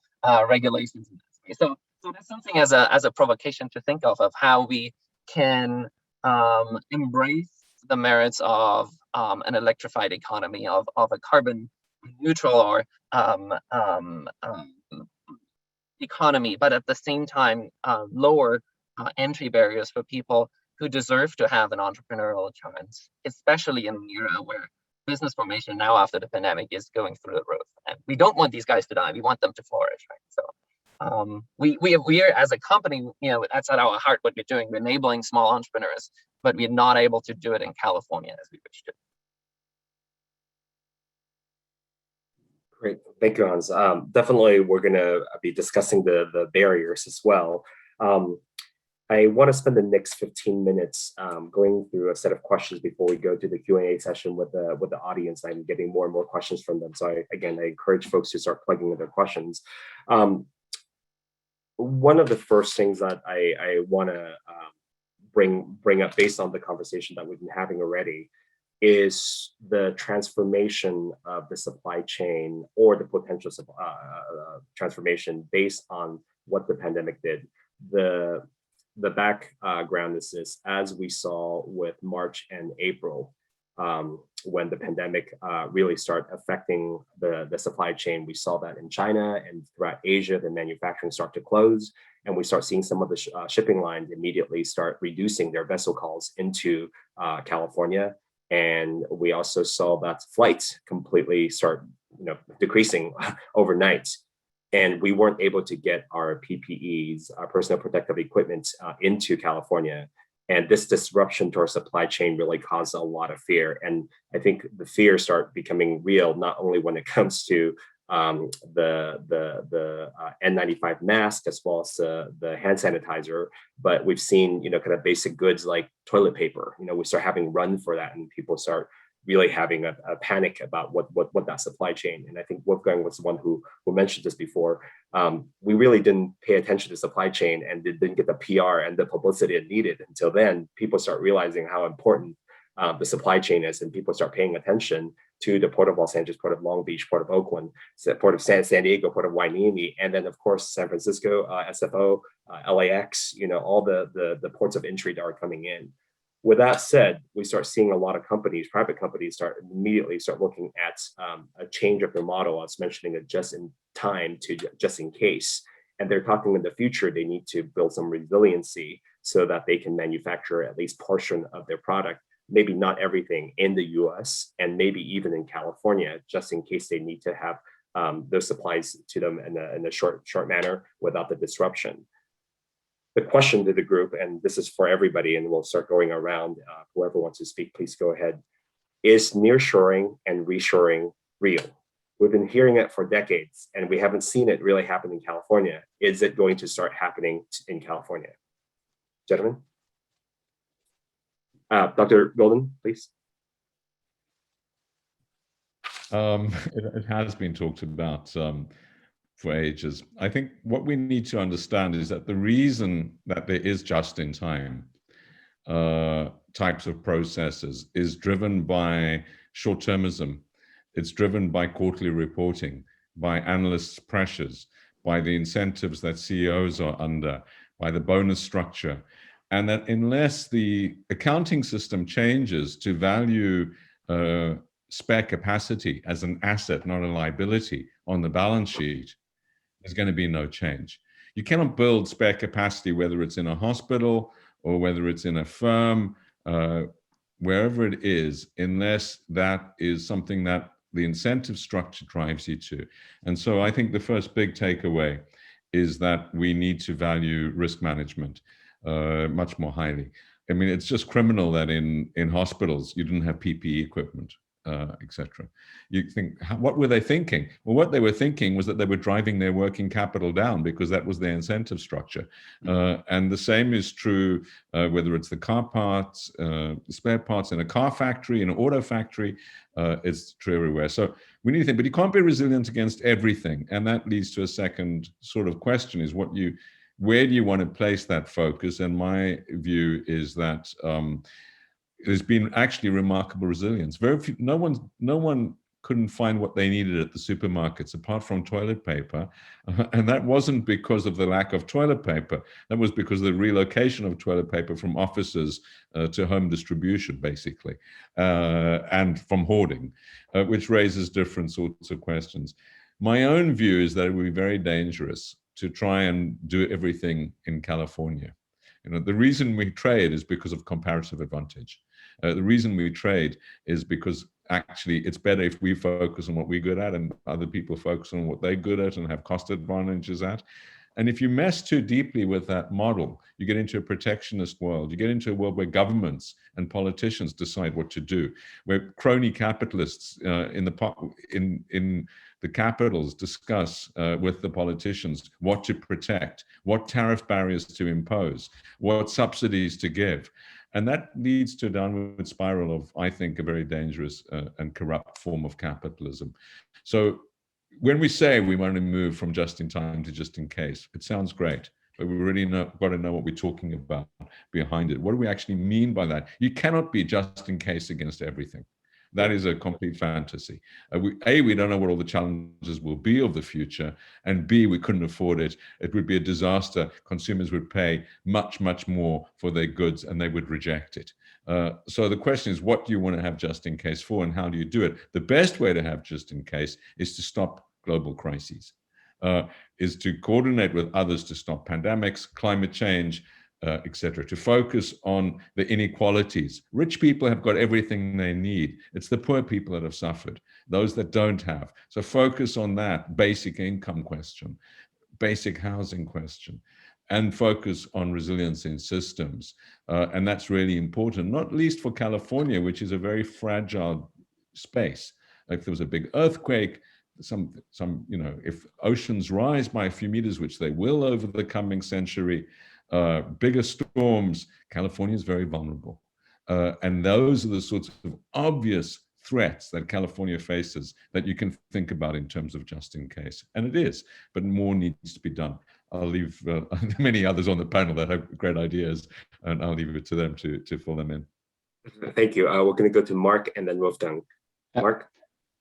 regulations in that space. So that's something as a provocation to think of how we can embrace the merits of an electrified economy, of a carbon neutral or economy, but at the same time lower entry barriers for people who deserve to have an entrepreneurial chance, especially in an era where business formation now after the pandemic is going through the roof. And we don't want these guys to die. We want them to flourish, right? So we are, as a company, that's at our heart what we're doing. We're enabling small entrepreneurs, but we're not able to do it in California as we wish to. Great, thank you, Hans. Definitely, we're going to be discussing the barriers as well. I want to spend the next 15 minutes going through a set of questions before we go to the Q&A session with the audience. I'm getting more and more questions from them. So I encourage folks to start plugging in their questions. One of the first things that I want to bring up based on the conversation that we've been having already is the transformation of the supply chain, or the potential transformation based on what the pandemic did. The background is this: as we saw with March and April, when the pandemic really started affecting the supply chain, we saw that in China and throughout Asia, the manufacturing start to close, and we start seeing some of the shipping lines immediately start reducing their vessel calls into California. And we also saw that flights completely start decreasing overnight. And we weren't able to get our PPEs, our personal protective equipment, into California. And this disruption to our supply chain really caused a lot of fear. And I think the fear started becoming real, not only when it comes to the N95 mask, as well as the hand sanitizer, but we've seen kind of basic goods like toilet paper. We start having run for that, and people start really having a panic about what that supply chain. And I think Wolfgang was the one who mentioned this before. We really didn't pay attention to supply chain and didn't get the PR and the publicity it needed. Until then, people start realizing how important the supply chain is, and people start paying attention to the Port of Los Angeles, Port of Long Beach, Port of Oakland, Port of San Diego, Port of Wainini, and then of course San Francisco, SFO, LAX, all the ports of entry that are coming in. With that said, we start seeing a lot of companies, private companies, immediately start looking at a change of their model. I was mentioning it just in time to just in case. And they're talking in the future, they need to build some resiliency so that they can manufacture at least portion of their product, maybe not everything in the US, and maybe even in California, just in case they need to have those supplies to them in a short manner without the disruption. The question to the group, and this is for everybody, and we'll start going around, whoever wants to speak, please go ahead. Is nearshoring and reshoring real? We've been hearing it for decades, and we haven't seen it really happen in California. Is it going to start happening in California? Gentlemen? Dr. Golden, please. It has been talked about for ages. I think what we need to understand is that the reason that there is just-in-time types of processes is driven by short-termism. It's driven by quarterly reporting, by analysts' pressures, by the incentives that CEOs are under, by the bonus structure. And that unless the accounting system changes to value spare capacity as an asset, not a liability on the balance sheet, there's going to be no change. You cannot build spare capacity, whether it's in a hospital or whether it's in a firm, wherever it is, unless that is something that the incentive structure drives you to. And so I think the first big takeaway is that we need to value risk management much more highly. I mean, it's just criminal that in hospitals you didn't have PPE equipment, etc. You think, what were they thinking? Well, what they were thinking was that they were driving their working capital down because that was their incentive structure. And the same is true whether it's the car parts, spare parts in a car factory, in an auto factory, it's true everywhere. So we need to think, but you can't be resilient against everything. And that leads to a second sort of question is where do you want to place that focus? And my view is that there's been actually remarkable resilience. Very few, no one couldn't find what they needed at the supermarkets apart from toilet paper. And that wasn't because of the lack of toilet paper. That was because of the relocation of toilet paper from offices to home distribution, basically, and from hoarding, which raises different sorts of questions. My own view is that it would be very dangerous to try and do everything in California. The reason we trade is because of comparative advantage. The reason we trade is because actually it's better if we focus on what we're good at and other people focus on what they're good at and have cost advantages at. And if you mess too deeply with that model, you get into a protectionist world. You get into a world where governments and politicians decide what to do, where crony capitalists in the capitals discuss with the politicians what to protect, what tariff barriers to impose, what subsidies to give. And that leads to a downward spiral of, I think, a very dangerous and corrupt form of capitalism. So when we say we want to move from just in time to just in case, it sounds great, but we really got to know what we're talking about behind it. What do we actually mean by that? You cannot be just in case against everything. That is a complete fantasy. We don't know what all the challenges will be of the future, and B, we couldn't afford it. It would be a disaster. Consumers would pay much, much more for their goods, and they would reject it. So the question is, what do you want to have just in case for, and how do you do it? The best way to have just in case is to stop global crises, is to coordinate with others to stop pandemics, climate change, etc., to focus on the inequalities. Rich people have got everything they need. It's the poor people that have suffered, those that don't have. So focus on that basic income question, basic housing question, and focus on resilience in systems. And that's really important, not least for California, which is a very fragile space. If there was a big earthquake, if oceans rise by a few meters, which they will over the coming century, bigger storms, California is very vulnerable. And those are the sorts of obvious threats that California faces that you can think about in terms of just in case. And it is, but more needs to be done. I'll leave many others on the panel that have great ideas, and I'll leave it to them to fill them in. Thank you. We're going to go to Mark and then Wolfgang. Mark?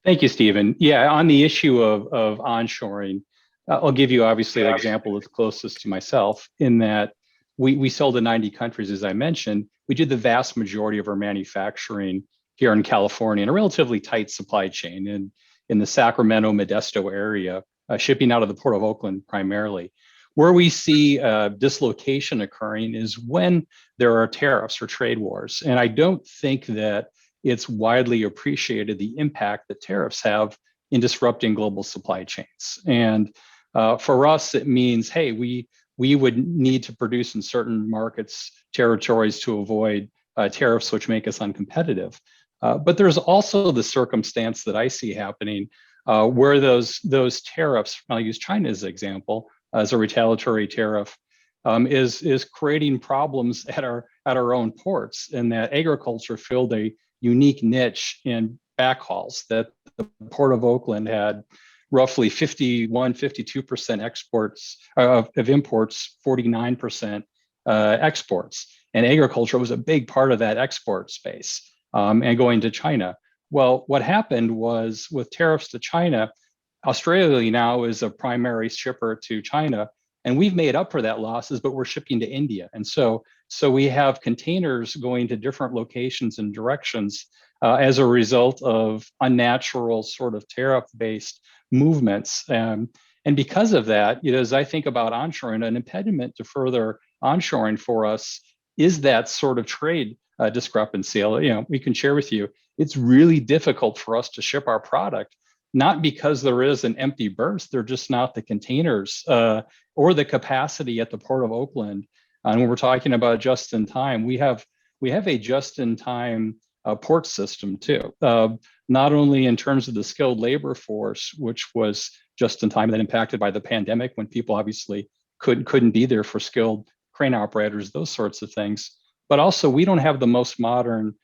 Thank you, Stephen. Yeah, on the issue of onshoring, I'll give you obviously an example that's closest to myself in that we sell to 90 countries, as I mentioned. We do the vast majority of our manufacturing here in California in a relatively tight supply chain in the Sacramento, Modesto area, shipping out of the Port of Oakland primarily. Where we see dislocation occurring is when there are tariffs or trade wars. And I don't think that it's widely appreciated the impact that tariffs have in disrupting global supply chains. And for us, it means, hey, we would need to produce in certain markets, territories to avoid tariffs which make us uncompetitive. But there's also the circumstance that I see happening where those tariffs, I'll use China as an example, as a retaliatory tariff, is creating problems at our own ports, and that agriculture filled a unique niche in backhauls, that the Port of Oakland had roughly 52% exports of imports, 49% exports. And agriculture was a big part of that export space and going to China. Well, what happened was with tariffs to China, Australia now is a primary shipper to China, and we've made up for that losses, but we're shipping to India. And so we have containers going to different locations and directions as a result of unnatural sort of tariff-based movements. And because of that, as I think about onshoring, an impediment to further onshoring for us is that sort of trade discrepancy. We can share with you, it's really difficult for us to ship our product, not because there is an empty berth, they're just not the containers or the capacity at the Port of Oakland. And when we're talking about just in time, we have a just in time port system too. Not only in terms of the skilled labor force, which was just in time, then impacted by the pandemic when people obviously couldn't be there for skilled crane operators, those sorts of things. But also we don't have the most modern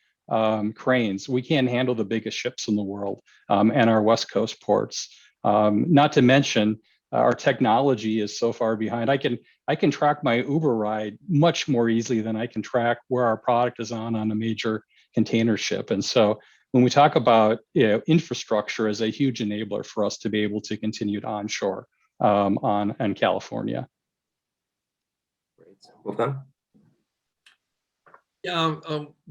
cranes. We can't handle the biggest ships in the world and our West Coast ports. Not to mention our technology is so far behind. I can track my Uber ride much more easily than I can track where our product is on a major container ship. And so when we talk about infrastructure as a huge enabler for us to be able to continue to onshore on California. Great. Well done. Yeah,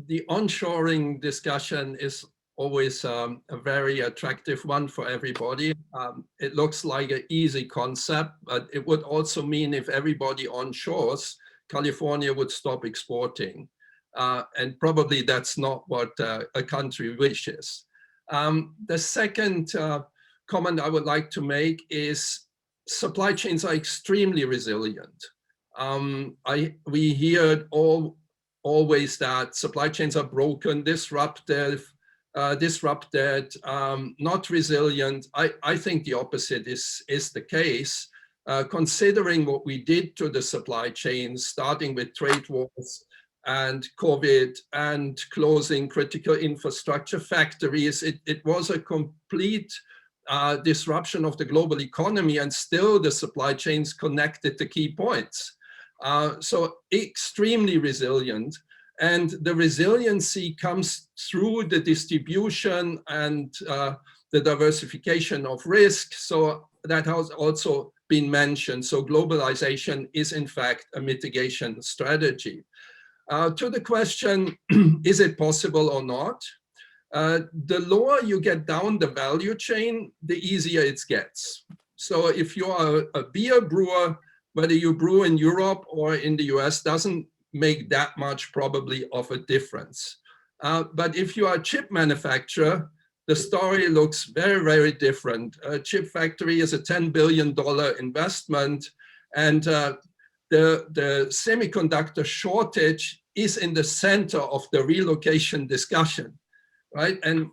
the onshoring discussion is always a very attractive one for everybody. It looks like an easy concept, but it would also mean if everybody onshores, California would stop exporting. And probably that's not what a country wishes. The second comment I would like to make is supply chains are extremely resilient. We hear always that supply chains are broken, disrupted, not resilient. I think the opposite is the case, considering what we did to the supply chains, starting with trade wars and COVID and closing critical infrastructure factories. It was a complete disruption of the global economy, and still the supply chains connected to key points. So extremely resilient, and the resiliency comes through the distribution and the diversification of risk. So that has also been mentioned. So globalization is in fact a mitigation strategy. To the question, is it possible or not? The lower you get down the value chain, the easier it gets. So if you are a beer brewer, whether you brew in Europe or in the US doesn't make that much probably of a difference. But if you are a chip manufacturer, the story looks very, very different. A chip factory is a $10 billion investment, and the semiconductor shortage is in the center of the relocation discussion, right? And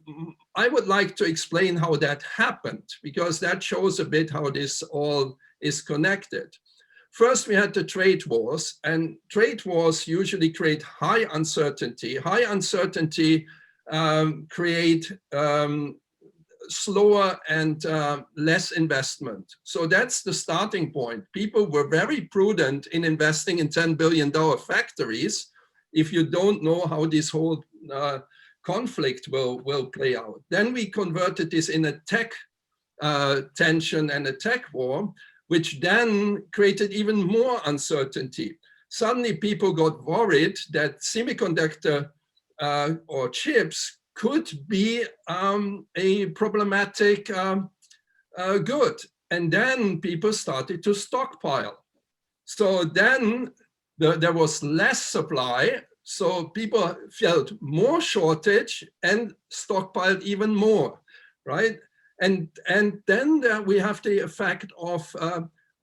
I would like to explain how that happened, because that shows a bit how this all is connected. First, we had the trade wars, and trade wars usually create high uncertainty. High uncertainty create slower and less investment. So that's the starting point. People were very prudent in investing in $10 billion factories if you don't know how this whole conflict will play out. Then we converted this in a tech tension and a tech war, which then created even more uncertainty. Suddenly people got worried that semiconductor or chips could be a problematic good. And then people started to stockpile. So then there was less supply. So people felt more shortage and stockpiled even more, right? And then we have the effect of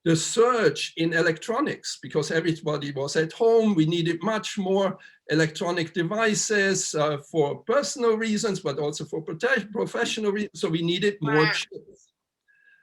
the surge in electronics, because everybody was at home. We needed much more electronic devices for personal reasons, but also for professional reasons. So we needed more chips.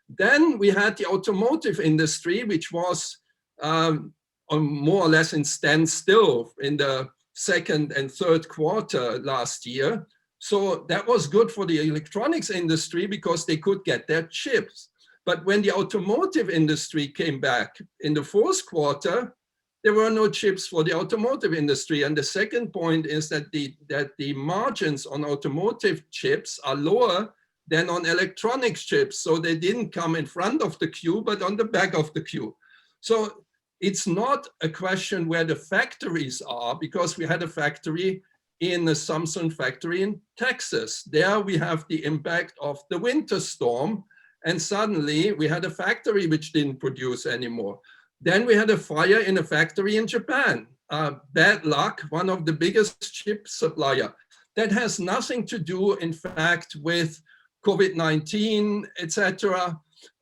Then we had the automotive industry, which was more or less in standstill in the second and third quarter last year. So that was good for the electronics industry because they could get their chips. But when the automotive industry came back in the fourth quarter, there were no chips for the automotive industry. And the second point is that the margins on automotive chips are lower than on electronics chips. So they didn't come in front of the queue, but on the back of the queue. So it's not a question where the factories are, because we had a factory in the Samsung factory in Texas. There we have the impact of the winter storm. And suddenly we had a factory which didn't produce anymore. Then we had a fire in a factory in Japan. Bad luck, one of the biggest chip supplier. That has nothing to do, in fact, with COVID-19, etc.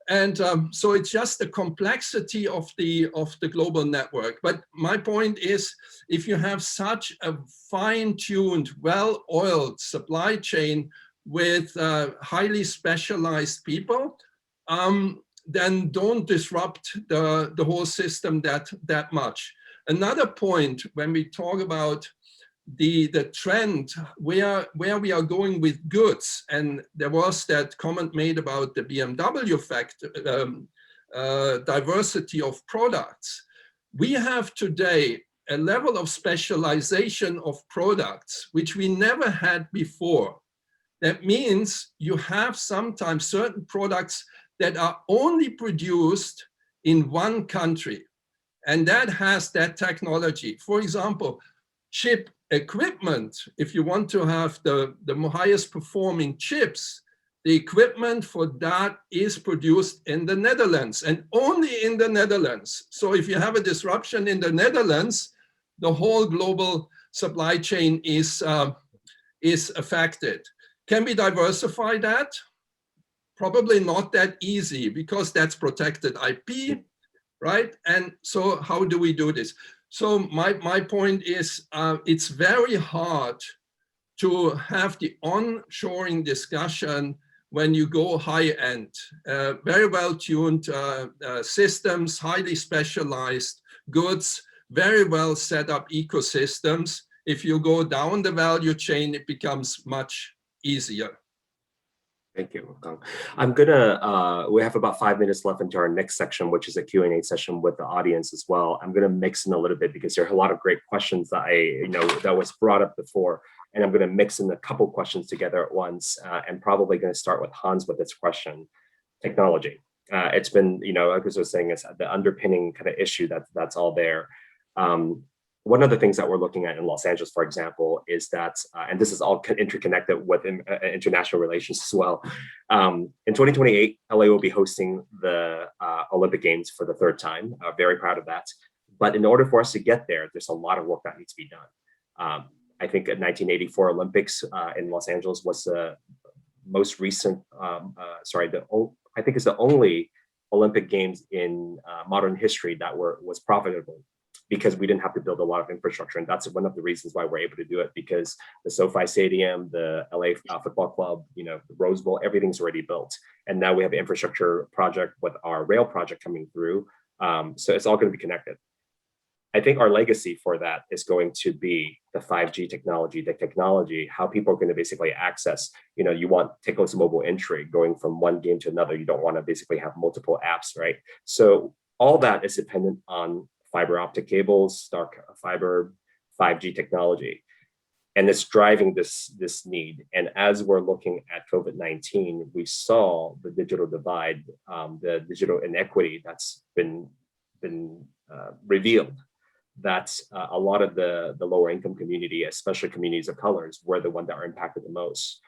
And so it's just the complexity of the global network. But my point is, if you have such a fine-tuned, well-oiled supply chain with highly specialized people, then don't disrupt the whole system that much. Another point, when we talk about the trend, where we are going with goods, and there was that comment made about the BMW factor, diversity of products. We have today a level of specialization of products which we never had before. That means you have sometimes certain products that are only produced in one country, and that has that technology. For example, chip equipment, if you want to have the highest performing chips, the equipment for that is produced in the Netherlands, and only in the Netherlands. So if you have a disruption in the Netherlands, the whole global supply chain is affected. Can we diversify that? Probably not that easy, because that's protected IP, right? And so how do we do this? So my point is, it's very hard to have the onshoring discussion when you go high end. Very well-tuned systems, highly specialized goods, very well set up ecosystems. If you go down the value chain, it becomes much easier. Thank you. I'm gonna, we have about 5 minutes left into our next section, which is a Q&A session with the audience as well. I'm gonna mix in a little bit because there are a lot of great questions that that was brought up before. And I'm gonna mix in a couple questions together at once, and probably gonna start with Hans with this question, technology. It's been, like I was saying, it's the underpinning kind of issue that's all there. One of the things that we're looking at in Los Angeles, for example, is that, and this is all interconnected with international relations as well. In 2028, LA will be hosting the Olympic Games for the third time. Very proud of that. But in order for us to get there, there's a lot of work that needs to be done. I think at 1984 Olympics in Los Angeles was the most recent, I think it's the only Olympic Games in modern history that was profitable, because we didn't have to build a lot of infrastructure. And that's one of the reasons why we're able to do it, because the SoFi Stadium, the LA Football Club, the Rose Bowl, everything's already built. And now we have an infrastructure project with our rail project coming through. So it's all going to be connected. I think our legacy for that is going to be the 5G technology, how people are going to basically access, you want tickless mobile entry going from one game to another. You don't want to basically have multiple apps, right? So all that is dependent on fiber optic cables, dark fiber, 5G technology. And it's driving this need. And as we're looking at COVID-19, we saw the digital divide, the digital inequity that's been revealed. That a lot of the lower income community, especially communities of colors, were the one that are impacted the most.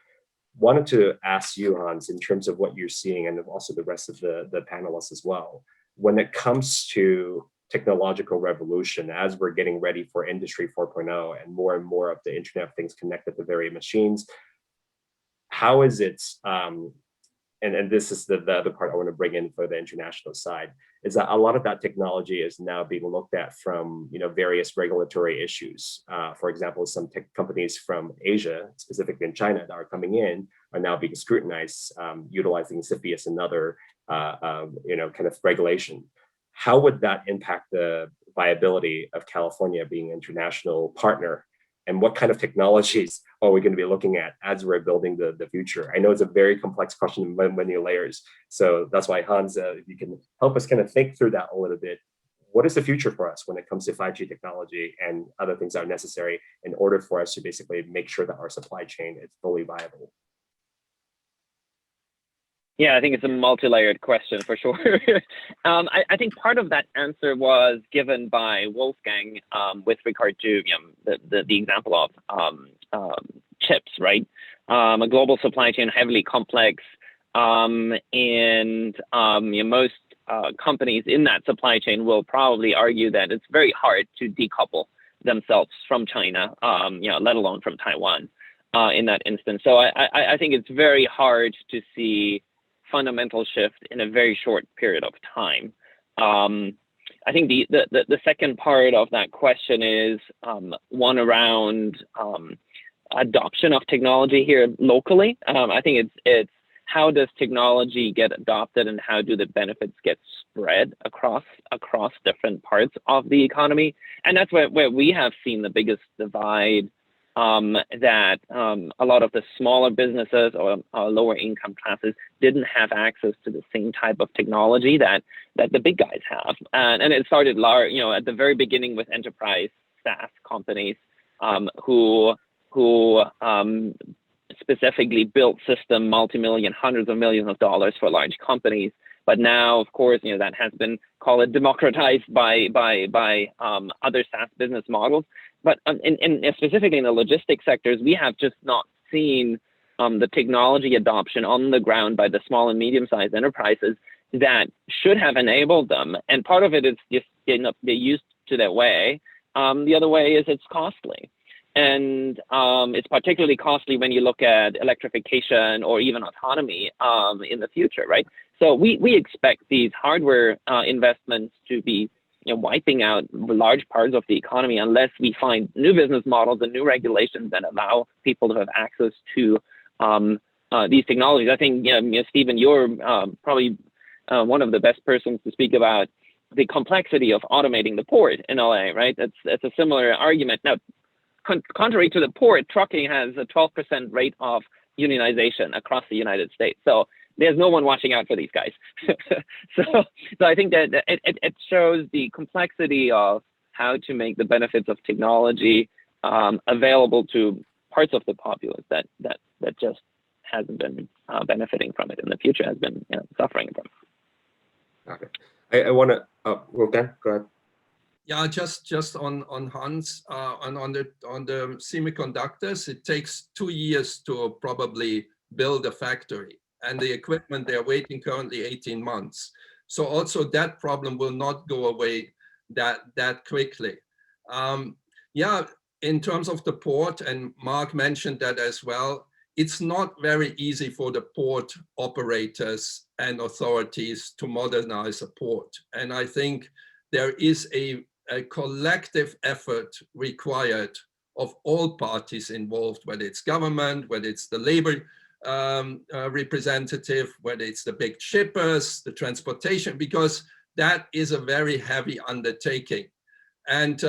Wanted to ask you, Hans, in terms of what you're seeing, and also the rest of the panelists as well, when it comes to technological revolution, as we're getting ready for Industry 4.0 and more of the Internet of Things connected to various machines, how is it, and this is the other part I want to bring in for the international side, is that a lot of that technology is now being looked at from various regulatory issues. For example, some tech companies from Asia, specifically in China, that are coming in are now being scrutinized, utilizing CFIUS and other kind of regulation. How would that impact the viability of California being an international partner? And what kind of technologies are we going to be looking at as we're building the future? I know it's a very complex question in many layers. So that's why, Hans, if you can help us kind of think through that a little bit. What is the future for us when it comes to 5G technology and other things that are necessary in order for us to basically make sure that our supply chain is fully viable? Yeah, I think it's a multi-layered question for sure. I think part of that answer was given by Wolfgang with regard to the example of chips, right? A global supply chain, heavily complex, and most companies in that supply chain will probably argue that it's very hard to decouple themselves from China, let alone from Taiwan in that instance. So I think it's very hard to see fundamental shift in a very short period of time. I think the second part of that question is one around adoption of technology here locally. I think it's how does technology get adopted and how do the benefits get spread across different parts of the economy? And that's where we have seen the biggest divide, that a lot of the smaller businesses or lower income classes didn't have access to the same type of technology that the big guys have. And it started large, at the very beginning with enterprise SaaS companies who specifically built system multi-million, hundreds of millions of dollars for large companies. But now, of course, that has been, call it, democratized by other SaaS business models. But specifically in the logistics sectors, we have just not seen the technology adoption on the ground by the small and medium-sized enterprises that should have enabled them. And part of it is just getting used to their way. The other way is it's costly. And it's particularly costly when you look at electrification or even autonomy in the future, right? So we expect these hardware investments to be wiping out large parts of the economy unless we find new business models and new regulations that allow people to have access to these technologies. I think, Stephen, you're probably one of the best persons to speak about the complexity of automating the port in LA, right? It's a similar argument. Now, contrary to the port, trucking has a 12% rate of unionization across the United States. So there's no one watching out for these guys. So I think that it shows the complexity of how to make the benefits of technology available to parts of the populace that just hasn't been benefiting from it in the future, has been suffering from it. Okay. I want to, Wolfgang, go ahead. Yeah, just on Hans, and on the semiconductors, it takes 2 years to probably build a factory, and the equipment they're waiting currently 18 months. So also that problem will not go away that quickly. Yeah, in terms of the port, and Mark mentioned that as well, it's not very easy for the port operators and authorities to modernize a port. And I think there is a collective effort required of all parties involved, whether it's government, whether it's the labor representative, whether it's the big shippers, the transportation, because that is a very heavy undertaking. And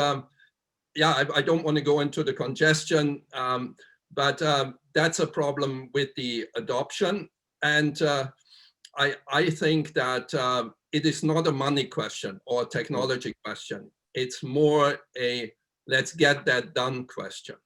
yeah, I don't want to go into the congestion, but that's a problem with the adoption. And I think that it is not a money question or a technology question. It's more a let's get that done question.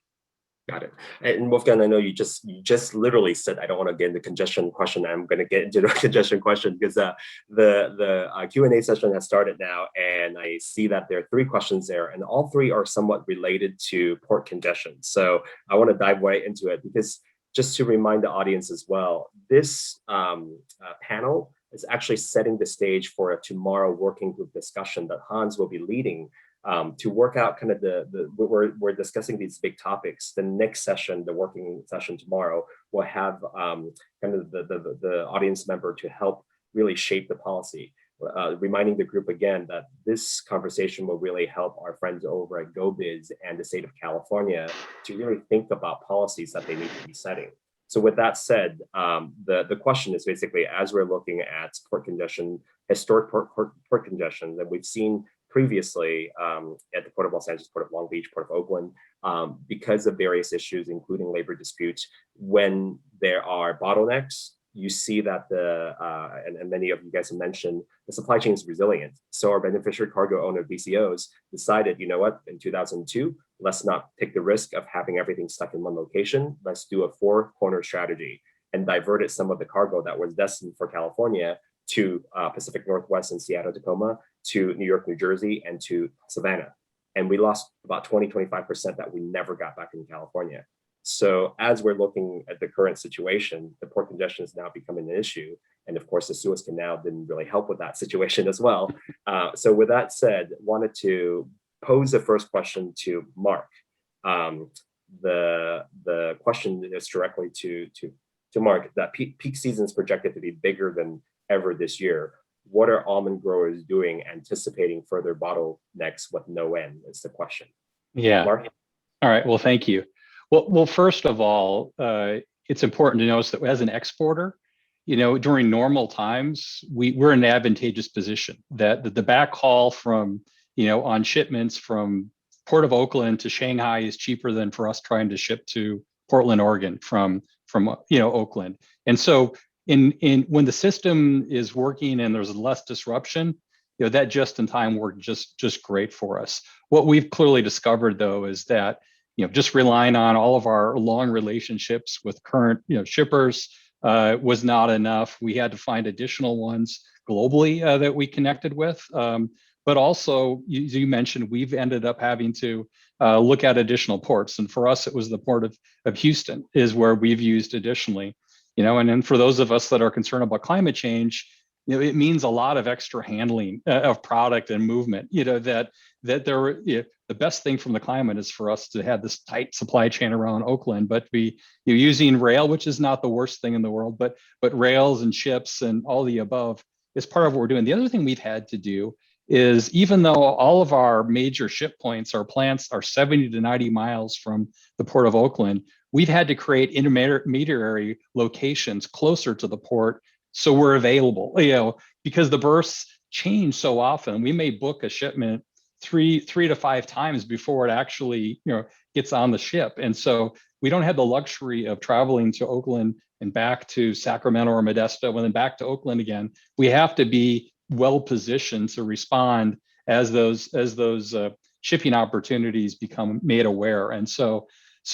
Got it. And Wolfgang, I know you just literally said, I don't want to get into congestion question. I'm going to get into the congestion question because the Q&A session has started now, and I see that there are 3 questions there, and all 3 are somewhat related to port congestion. So I want to dive right into it, because just to remind the audience as well, this panel is actually setting the stage for a tomorrow working group discussion that Hans will be leading. To work out kind of we're discussing these big topics. The next session, the working session tomorrow, will have kind of the audience member to help really shape the policy. Reminding the group again that this conversation will really help our friends over at GoBiz and the state of California to really think about policies that they need to be setting. So with that said, the question is basically, as we're looking at port congestion, historic port congestion that we've seen previously at the Port of Los Angeles, Port of Long Beach, Port of Oakland, because of various issues, including labor disputes, when there are bottlenecks, you see that and many of you guys have mentioned, the supply chain is resilient. So our beneficiary cargo owner, BCOs, decided, you know what, in 2002, let's not take the risk of having everything stuck in one location. Let's do a 4-corner strategy and diverted some of the cargo that was destined for California to Pacific Northwest and Seattle, Tacoma, to New York, New Jersey, and to Savannah. And we lost about 20-25% that we never got back in California. So as we're looking at the current situation, the port congestion is now becoming an issue. And of course, the Suez Canal didn't really help with that situation as well. So with that said, wanted to pose the first question to Mark. The question is directly to Mark, that peak season is projected to be bigger than ever this year. What are almond growers doing, anticipating further bottlenecks with no end? Is the question. Yeah. Mark? All right. Well, thank you. Well, first of all, it's important to notice that as an exporter, during normal times, we're in an advantageous position. That the backhaul from, on shipments from Port of Oakland to Shanghai is cheaper than for us trying to ship to Portland, Oregon from Oakland. And so when the system is working and there's less disruption, that just-in-time worked just great for us. What we've clearly discovered, though, is that just relying on all of our long relationships with current shippers was not enough. We had to find additional ones globally that we connected with. But also, you mentioned, we've ended up having to look at additional ports. And for us, it was the port of Houston is where we've used additionally. And then for those of us that are concerned about climate change, it means a lot of extra handling of product and movement. The best thing from the climate is for us to have this tight supply chain around Oakland, but using rail, which is not the worst thing in the world, but rails and ships and all the above is part of what we're doing. The other thing we've had to do is, even though all of our major ship points, our plants are 70 to 90 miles from the Port of Oakland, we've had to create intermediary locations closer to the port so we're available, because the berths change so often. We may book a shipment three to 5 times before it actually gets on the ship. And so we don't have the luxury of traveling to Oakland and back to Sacramento or Modesto and then back to Oakland again. We have to be well positioned to respond as those shipping opportunities become made aware. And so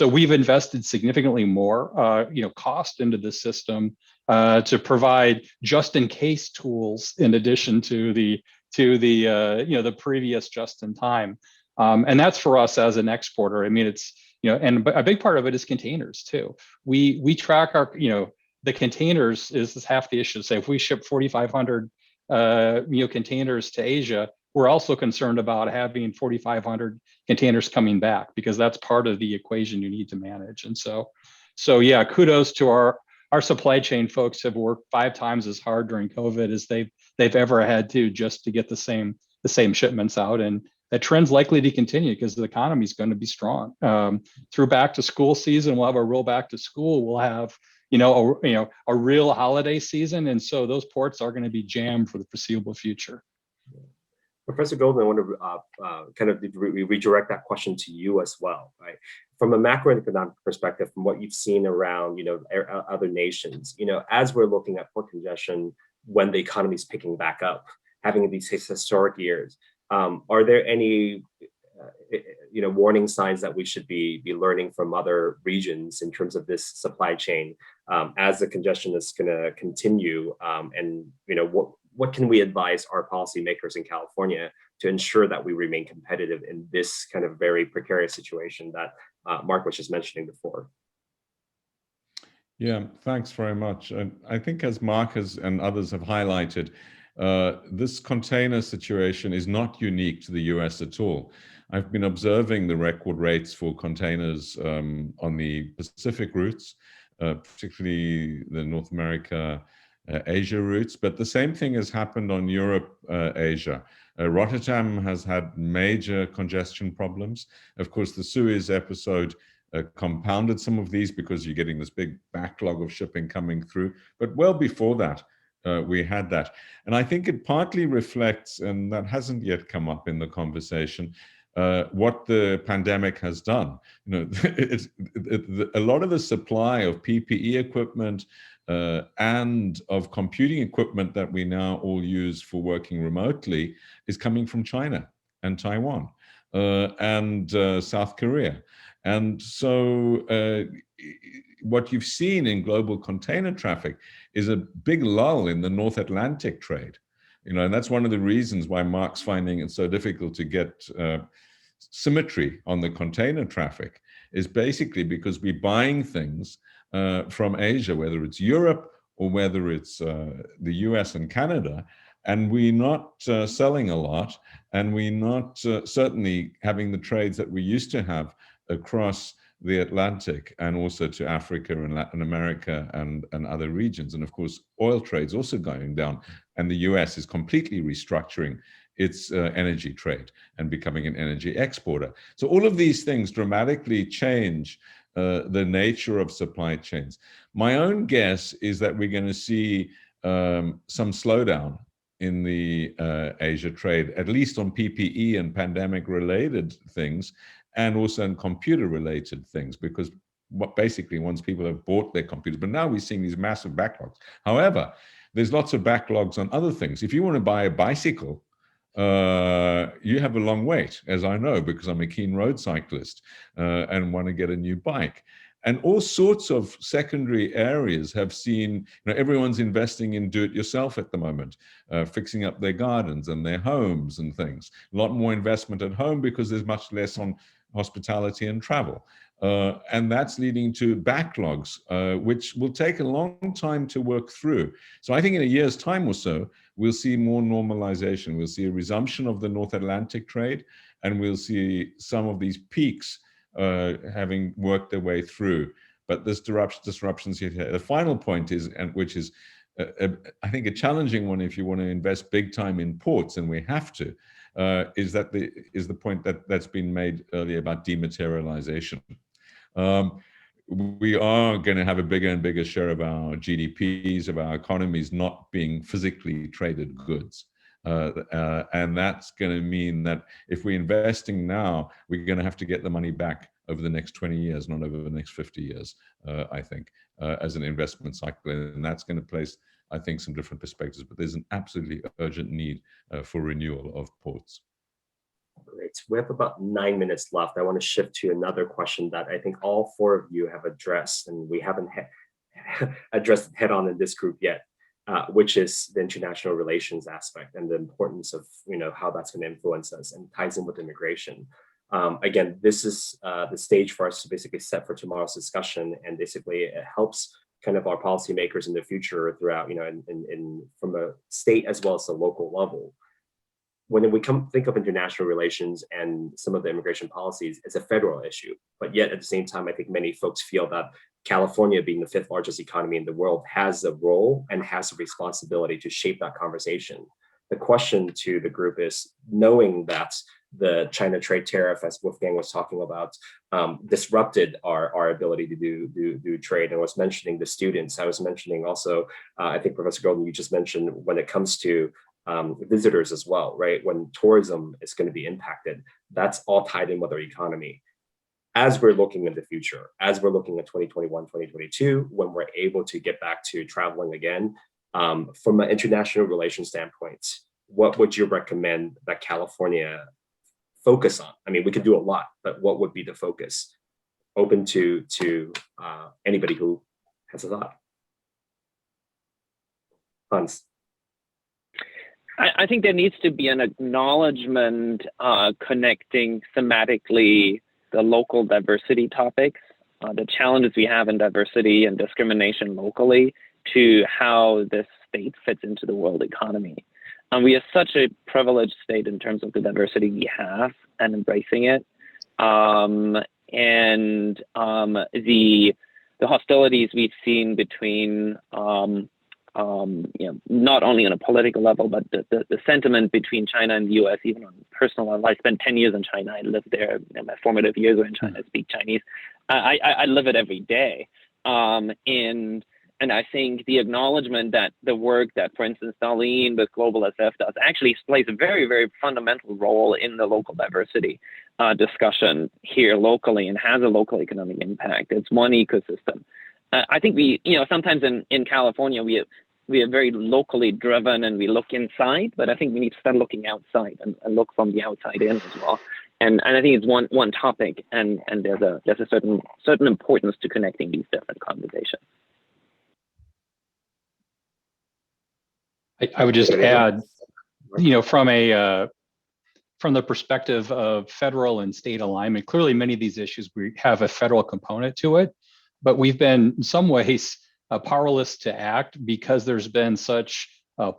we've invested significantly more cost into the system to provide just in case tools in addition to the previous just in time. And that's for us as an exporter. I mean, it's and a big part of it is containers too. We track our the containers is half the issue. Say if we ship 4,500 containers to Asia, we're also concerned about having 4,500 containers coming back, because that's part of the equation you need to manage. And so yeah, kudos to our supply chain folks have worked 5 times as hard during COVID as they've ever had to, just to get the same shipments out. And that trend's likely to continue because the economy is going to be strong. Through back to school season, we'll have a real back to school. We'll have a real holiday season, and so those ports are going to be jammed for the foreseeable future. Professor Golden, I want to kind of redirect that question to you as well, right? From a macroeconomic perspective, from what you've seen around, other nations, as we're looking at port congestion when the economy is picking back up, having these historic years, are there any, warning signs that we should be learning from other regions in terms of this supply chain as the congestion is going to continue, and what can we advise our policymakers in California to ensure that we remain competitive in this kind of very precarious situation that Mark was just mentioning before? Yeah, thanks very much. And I think as Mark and others have highlighted, this container situation is not unique to the US at all. I've been observing the record rates for containers on the Pacific routes, particularly the North America, Asia routes, but the same thing has happened on Europe, Asia. Rotterdam has had major congestion problems. Of course, the Suez episode compounded some of these because you're getting this big backlog of shipping coming through. But well before that, we had that. And I think it partly reflects, and that hasn't yet come up in the conversation, what the pandemic has done. A lot of the supply of PPE equipment and of computing equipment that we now all use for working remotely is coming from China and Taiwan and South Korea. And so what you've seen in global container traffic is a big lull in the North Atlantic trade. And that's one of the reasons why Mark's finding it so difficult to get symmetry on the container traffic, is basically because we're buying things from Asia, whether it's Europe or whether it's the US and Canada, and we're not selling a lot, and we're not certainly having the trades that we used to have across the Atlantic and also to Africa and Latin America and other regions. And of course, oil trade's also going down, and the US is completely restructuring its energy trade and becoming an energy exporter. So all of these things dramatically change the nature of supply chains. My own guess is that we're going to see some slowdown in the Asia trade, at least on PPE and pandemic-related things, and also in computer-related things, because basically once people have bought their computers, but now we're seeing these massive backlogs. However, there's lots of backlogs on other things. If you want to buy a bicycle, you have a long wait, as I know, because I'm a keen road cyclist and want to get a new bike. And all sorts of secondary areas have seen, everyone's investing in do-it-yourself at the moment, fixing up their gardens and their homes and things. A lot more investment at home because there's much less on hospitality and travel. And that's leading to backlogs, which will take a long time to work through. So I think in a year's time or so, we'll see more normalization. We'll see a resumption of the North Atlantic trade, and we'll see some of these peaks having worked their way through. But this disruptions here. The final point is, and which is, I think, a challenging one if you want to invest big time in ports, and we have to, is the point that's been made earlier about dematerialization. We are going to have a bigger and bigger share of our GDPs, of our economies, not being physically traded goods. And that's going to mean that if we're investing now, we're going to have to get the money back over the next 20 years, not over the next 50 years, I think, as an investment cycle. And that's going to place, I think, some different perspectives, but there's an absolutely urgent need for renewal of ports. Great. We have about 9 minutes left. I want to shift to another question that I think all four of you have addressed, and we haven't addressed head on in this group yet, which is the international relations aspect and the importance of how that's going to influence us, and ties in with immigration. Again, this is the stage for us to basically set for tomorrow's discussion, and basically it helps kind of our policymakers in the future throughout, from a state as well as the local level. When we think of international relations and some of the immigration policies, it's a federal issue. But yet at the same time, I think many folks feel that California, being the 5th largest economy in the world, has a role and has a responsibility to shape that conversation. The question to the group is, knowing that the China trade tariff, as Wolfgang was talking about, disrupted our ability to do trade. And I was mentioning the students. I was mentioning also, I think Professor Golden, you just mentioned when it comes to visitors as well, right? When tourism is going to be impacted, that's all tied in with our economy. As we're looking in the future, as we're looking at 2021, 2022, when we're able to get back to traveling again, from an international relations standpoint, what would you recommend that California focus on? I mean, we could do a lot, but what would be the focus? Open to anybody who has a thought. Hans. I think there needs to be an acknowledgement connecting thematically the local diversity topics, the challenges we have in diversity and discrimination locally, to how this state fits into the world economy. We are such a privileged state in terms of the diversity we have and embracing it. The hostilities we've seen between, not only on a political level, but the sentiment between China and the US, even on personal level. I spent 10 years in China. I lived there in my formative years in China. I speak Chinese. I live it every day. And I think the acknowledgement that the work that, for instance, Darlene with GlobalSF does actually plays a very, very fundamental role in the local diversity discussion here locally and has a local economic impact. It's one ecosystem. I think sometimes in California, we are very locally driven and we look inside, but I think we need to start looking outside and look from the outside in as well. And I think it's one topic, and there's a certain importance to connecting these different conversations. I would just add, from the perspective of federal and state alignment, clearly many of these issues we have a federal component to it, but we've been in some ways powerless to act because there's been such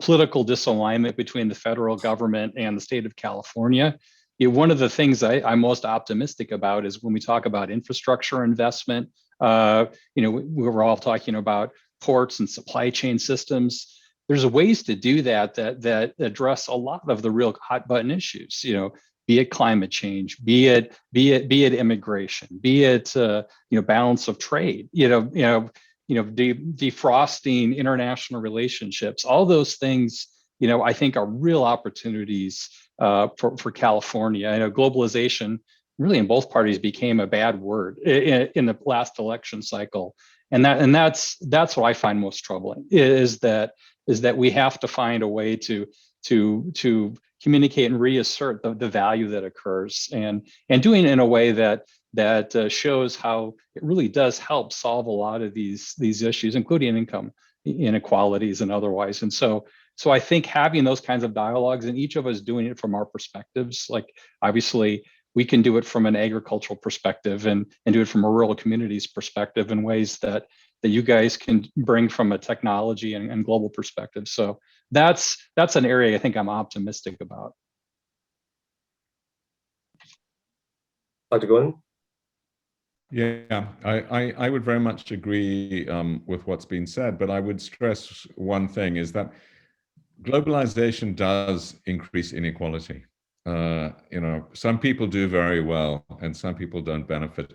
political disalignment between the federal government and the state of California. One of the things I'm most optimistic about is when we talk about infrastructure investment. We're all talking about ports and supply chain systems. There's ways to do that address a lot of the real hot button issues. Be it climate change, be it immigration, be it balance of trade. Defrosting international relationships. All those things, I think are real opportunities for California. I know globalization really in both parties became a bad word in the last election cycle, and that's what I find most troubling is that we have to find a way to communicate and reassert the value that occurs, and doing it in a way that shows how it really does help solve a lot of these issues, including income inequalities and otherwise. And so I think having those kinds of dialogues, and each of us doing it from our perspectives, like obviously we can do it from an agricultural perspective and do it from a rural communities perspective in ways that you guys can bring from a technology and global perspective. So that's an area I think I'm optimistic about. Dr. Gordon? Yeah, I would very much agree with what's been said, but I would stress one thing is that globalization does increase inequality. Some people do very well and some people don't benefit.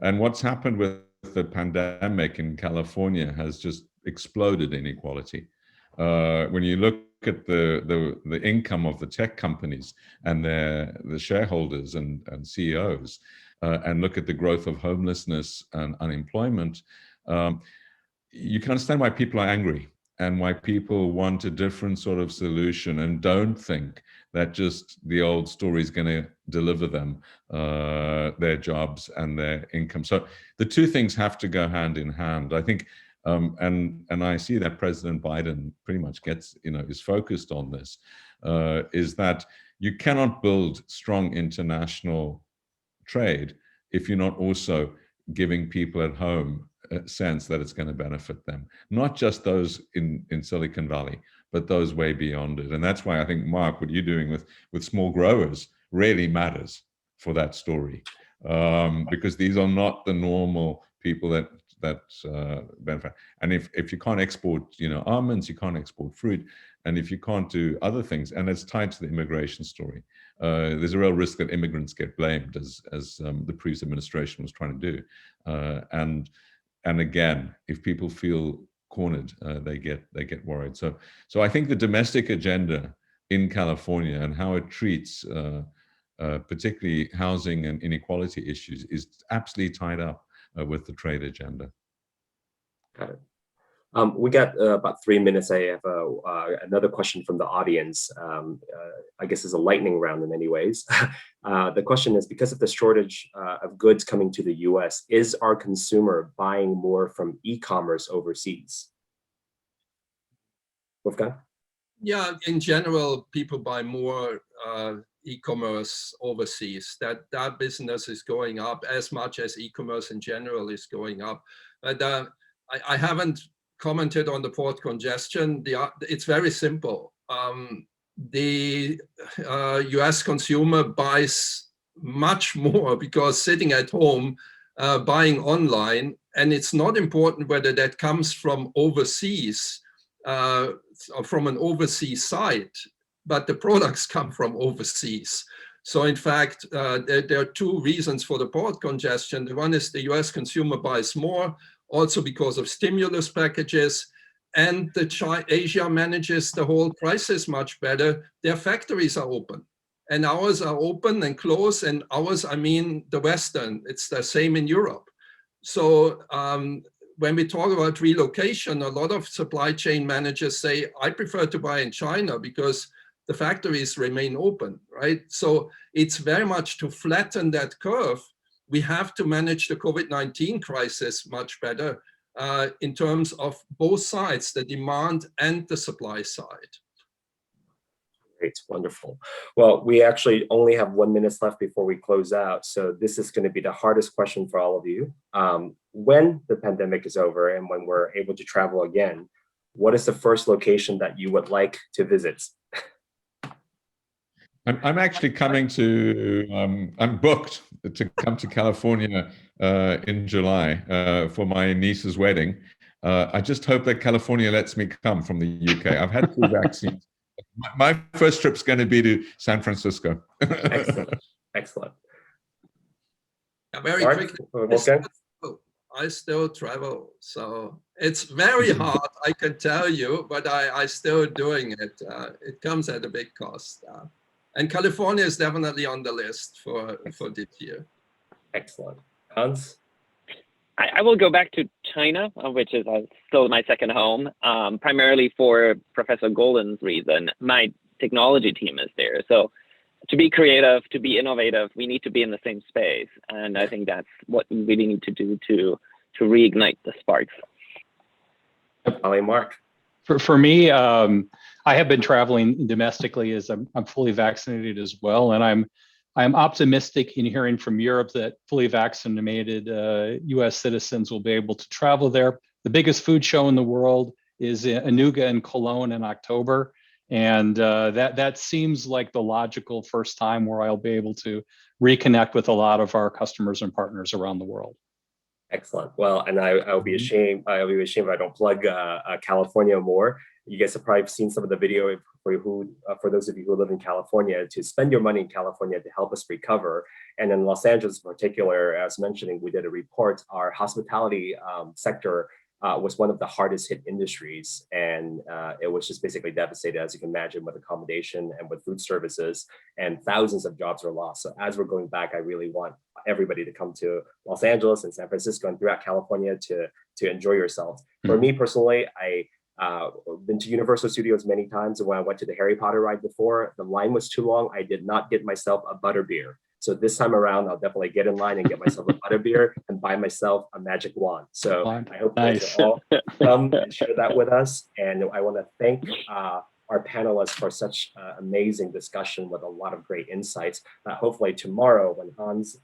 And what's happened with the pandemic in California has just exploded inequality. When you look at the income of the tech companies and the shareholders and CEOs, and look at the growth of homelessness and unemployment, you can understand why people are angry and why people want a different sort of solution and don't think that just the old story is going to deliver them their jobs and their income. So the two things have to go hand in hand, I think. And I see that President Biden pretty much is focused on this, is that you cannot build strong international trade if you're not also giving people at home a sense that it's going to benefit them, not just those in Silicon Valley, but those way beyond it. And that's why I think, Mark, what you're doing with small growers really matters for that story, because these are not the normal people that benefit. And if you can't export almonds, you can't export fruit, and if you can't do other things, and it's tied to the immigration story, there's a real risk that immigrants get blamed, as the previous administration was trying to do. And again, if people feel cornered, they get worried. So I think the domestic agenda in California and how it treats particularly housing and inequality issues is absolutely tied up with the trade agenda. Got it. We got about 3 minutes. I have another question from the audience. I guess it's a lightning round in many ways. The question is, because of the shortage of goods coming to the US, is our consumer buying more from e-commerce overseas? Wolfgang? Yeah, in general, people buy more e-commerce overseas. That business is going up as much as e-commerce in general is going up. But I haven't commented on the port congestion. It's very simple. The US consumer buys much more because sitting at home, buying online, and it's not important whether that comes from overseas or from an overseas site, but the products come from overseas. So in fact, there are two reasons for the port congestion. The one is the US consumer buys more, also because of stimulus packages, and Asia manages the whole crisis much better. Their factories are open, and ours are open and closed, and ours, I mean the Western, it's the same in Europe. So when we talk about relocation, a lot of supply chain managers say, I prefer to buy in China because the factories remain open, right? So it's very much to flatten that curve. We have to manage the COVID-19 crisis much better in terms of both sides, the demand and the supply side. Great, wonderful. Well, we actually only have 1 minute left before we close out. So this is going to be the hardest question for all of you. When the pandemic is over and when we're able to travel again, what is the first location that you would like to visit? I'm actually coming to, I'm booked to come to California in July for my niece's wedding. I just hope that California lets me come from the UK. I've had 2 vaccines. My first trip's going to be to San Francisco. Excellent, excellent. Yeah, very quickly. I still travel, so it's very hard, I can tell you, but I still doing it. It comes at a big cost. And California is definitely on the list for this year. Excellent. Hans? I will go back to China, which is still my second home, primarily for Professor Golden's reason. My technology team is there. So to be creative, to be innovative, we need to be in the same space. And I think that's what we really need to do to reignite the sparks. Mark? For me, I have been traveling domestically as I'm fully vaccinated as well, and I'm optimistic in hearing from Europe that fully vaccinated U.S. citizens will be able to travel there. The biggest food show in the world is Anuga in Cologne in October, and that seems like the logical first time where I'll be able to reconnect with a lot of our customers and partners around the world. Excellent. Well, and I'll be ashamed. I'll be ashamed if I don't plug California more. You guys have probably seen some of the video for those of you who live in California, to spend your money in California to help us recover. And in Los Angeles in particular, as mentioning, we did a report. Our hospitality sector was one of the hardest hit industries, and it was just basically devastated, as you can imagine, with accommodation and with food services, and thousands of jobs were lost. So as we're going back, I really want everybody to come to Los Angeles and San Francisco and throughout California to enjoy yourselves. For me personally, I've been to Universal Studios many times, and when I went to the Harry Potter ride before, the line was too long. I did not get myself a butterbeer. So this time around, I'll definitely get in line and get myself a butterbeer and buy myself a magic wand. So I hope you guys all come and share that with us. And I want to thank our panelists for such amazing discussion with a lot of great insights. Hopefully tomorrow, when Hans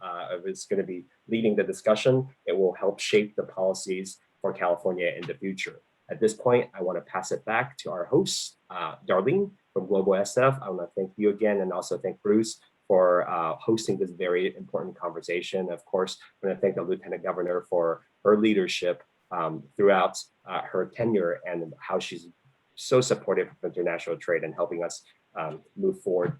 is going to be leading the discussion, it will help shape the policies for California in the future. At this point, I want to pass it back to our host, Darlene from GlobalSF. I want to thank you again, and also thank Bruce for hosting this very important conversation. Of course, I want to thank the Lieutenant Governor for her leadership throughout her tenure, and how she's so supportive of international trade and helping us move forward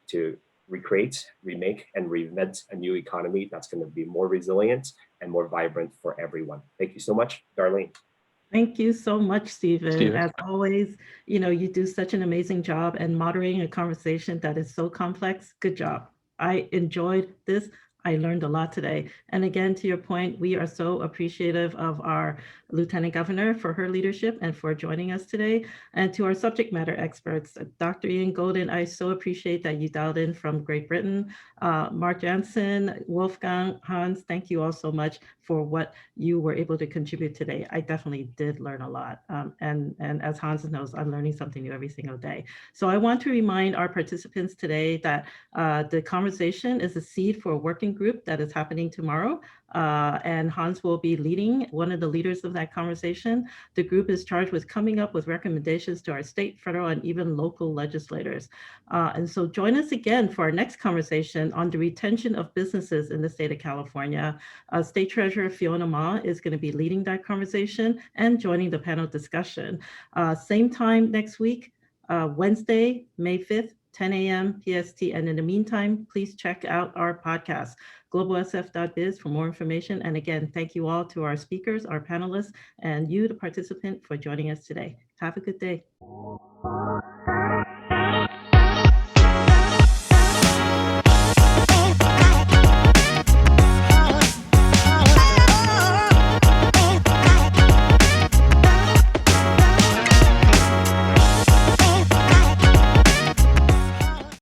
to recreate, remake, and reinvent a new economy that's going to be more resilient and more vibrant for everyone. Thank you so much, Darlene. Thank you so much, Stephen. Stephen. As always, you do such an amazing job and moderating a conversation that is so complex. Good job. I enjoyed this. I learned a lot today. And again, to your point, we are so appreciative of our Lieutenant Governor for her leadership and for joining us today. And to our subject matter experts, Dr. Ian Golden, I so appreciate that you dialed in from Great Britain. Mark Jansen, Wolfgang, Hans, thank you all so much for what you were able to contribute today. I definitely did learn a lot. And as Hans knows, I'm learning something new every single day. So I want to remind our participants today that the conversation is a seed for a working group that is happening tomorrow. And Hans will be leading, one of the leaders of that conversation. The group is charged with coming up with recommendations to our state, federal, and even local legislators. And so join us again for our next conversation on the retention of businesses in the state of California. State Treasurer Fiona Ma is going to be leading that conversation and joining the panel discussion. Same time next week, Wednesday, May 5th, 10 a.m. PST. And in the meantime, please check out our podcast, globalsf.biz, for more information. And again, thank you all to our speakers, our panelists, and you, the participant, for joining us today. Have a good day.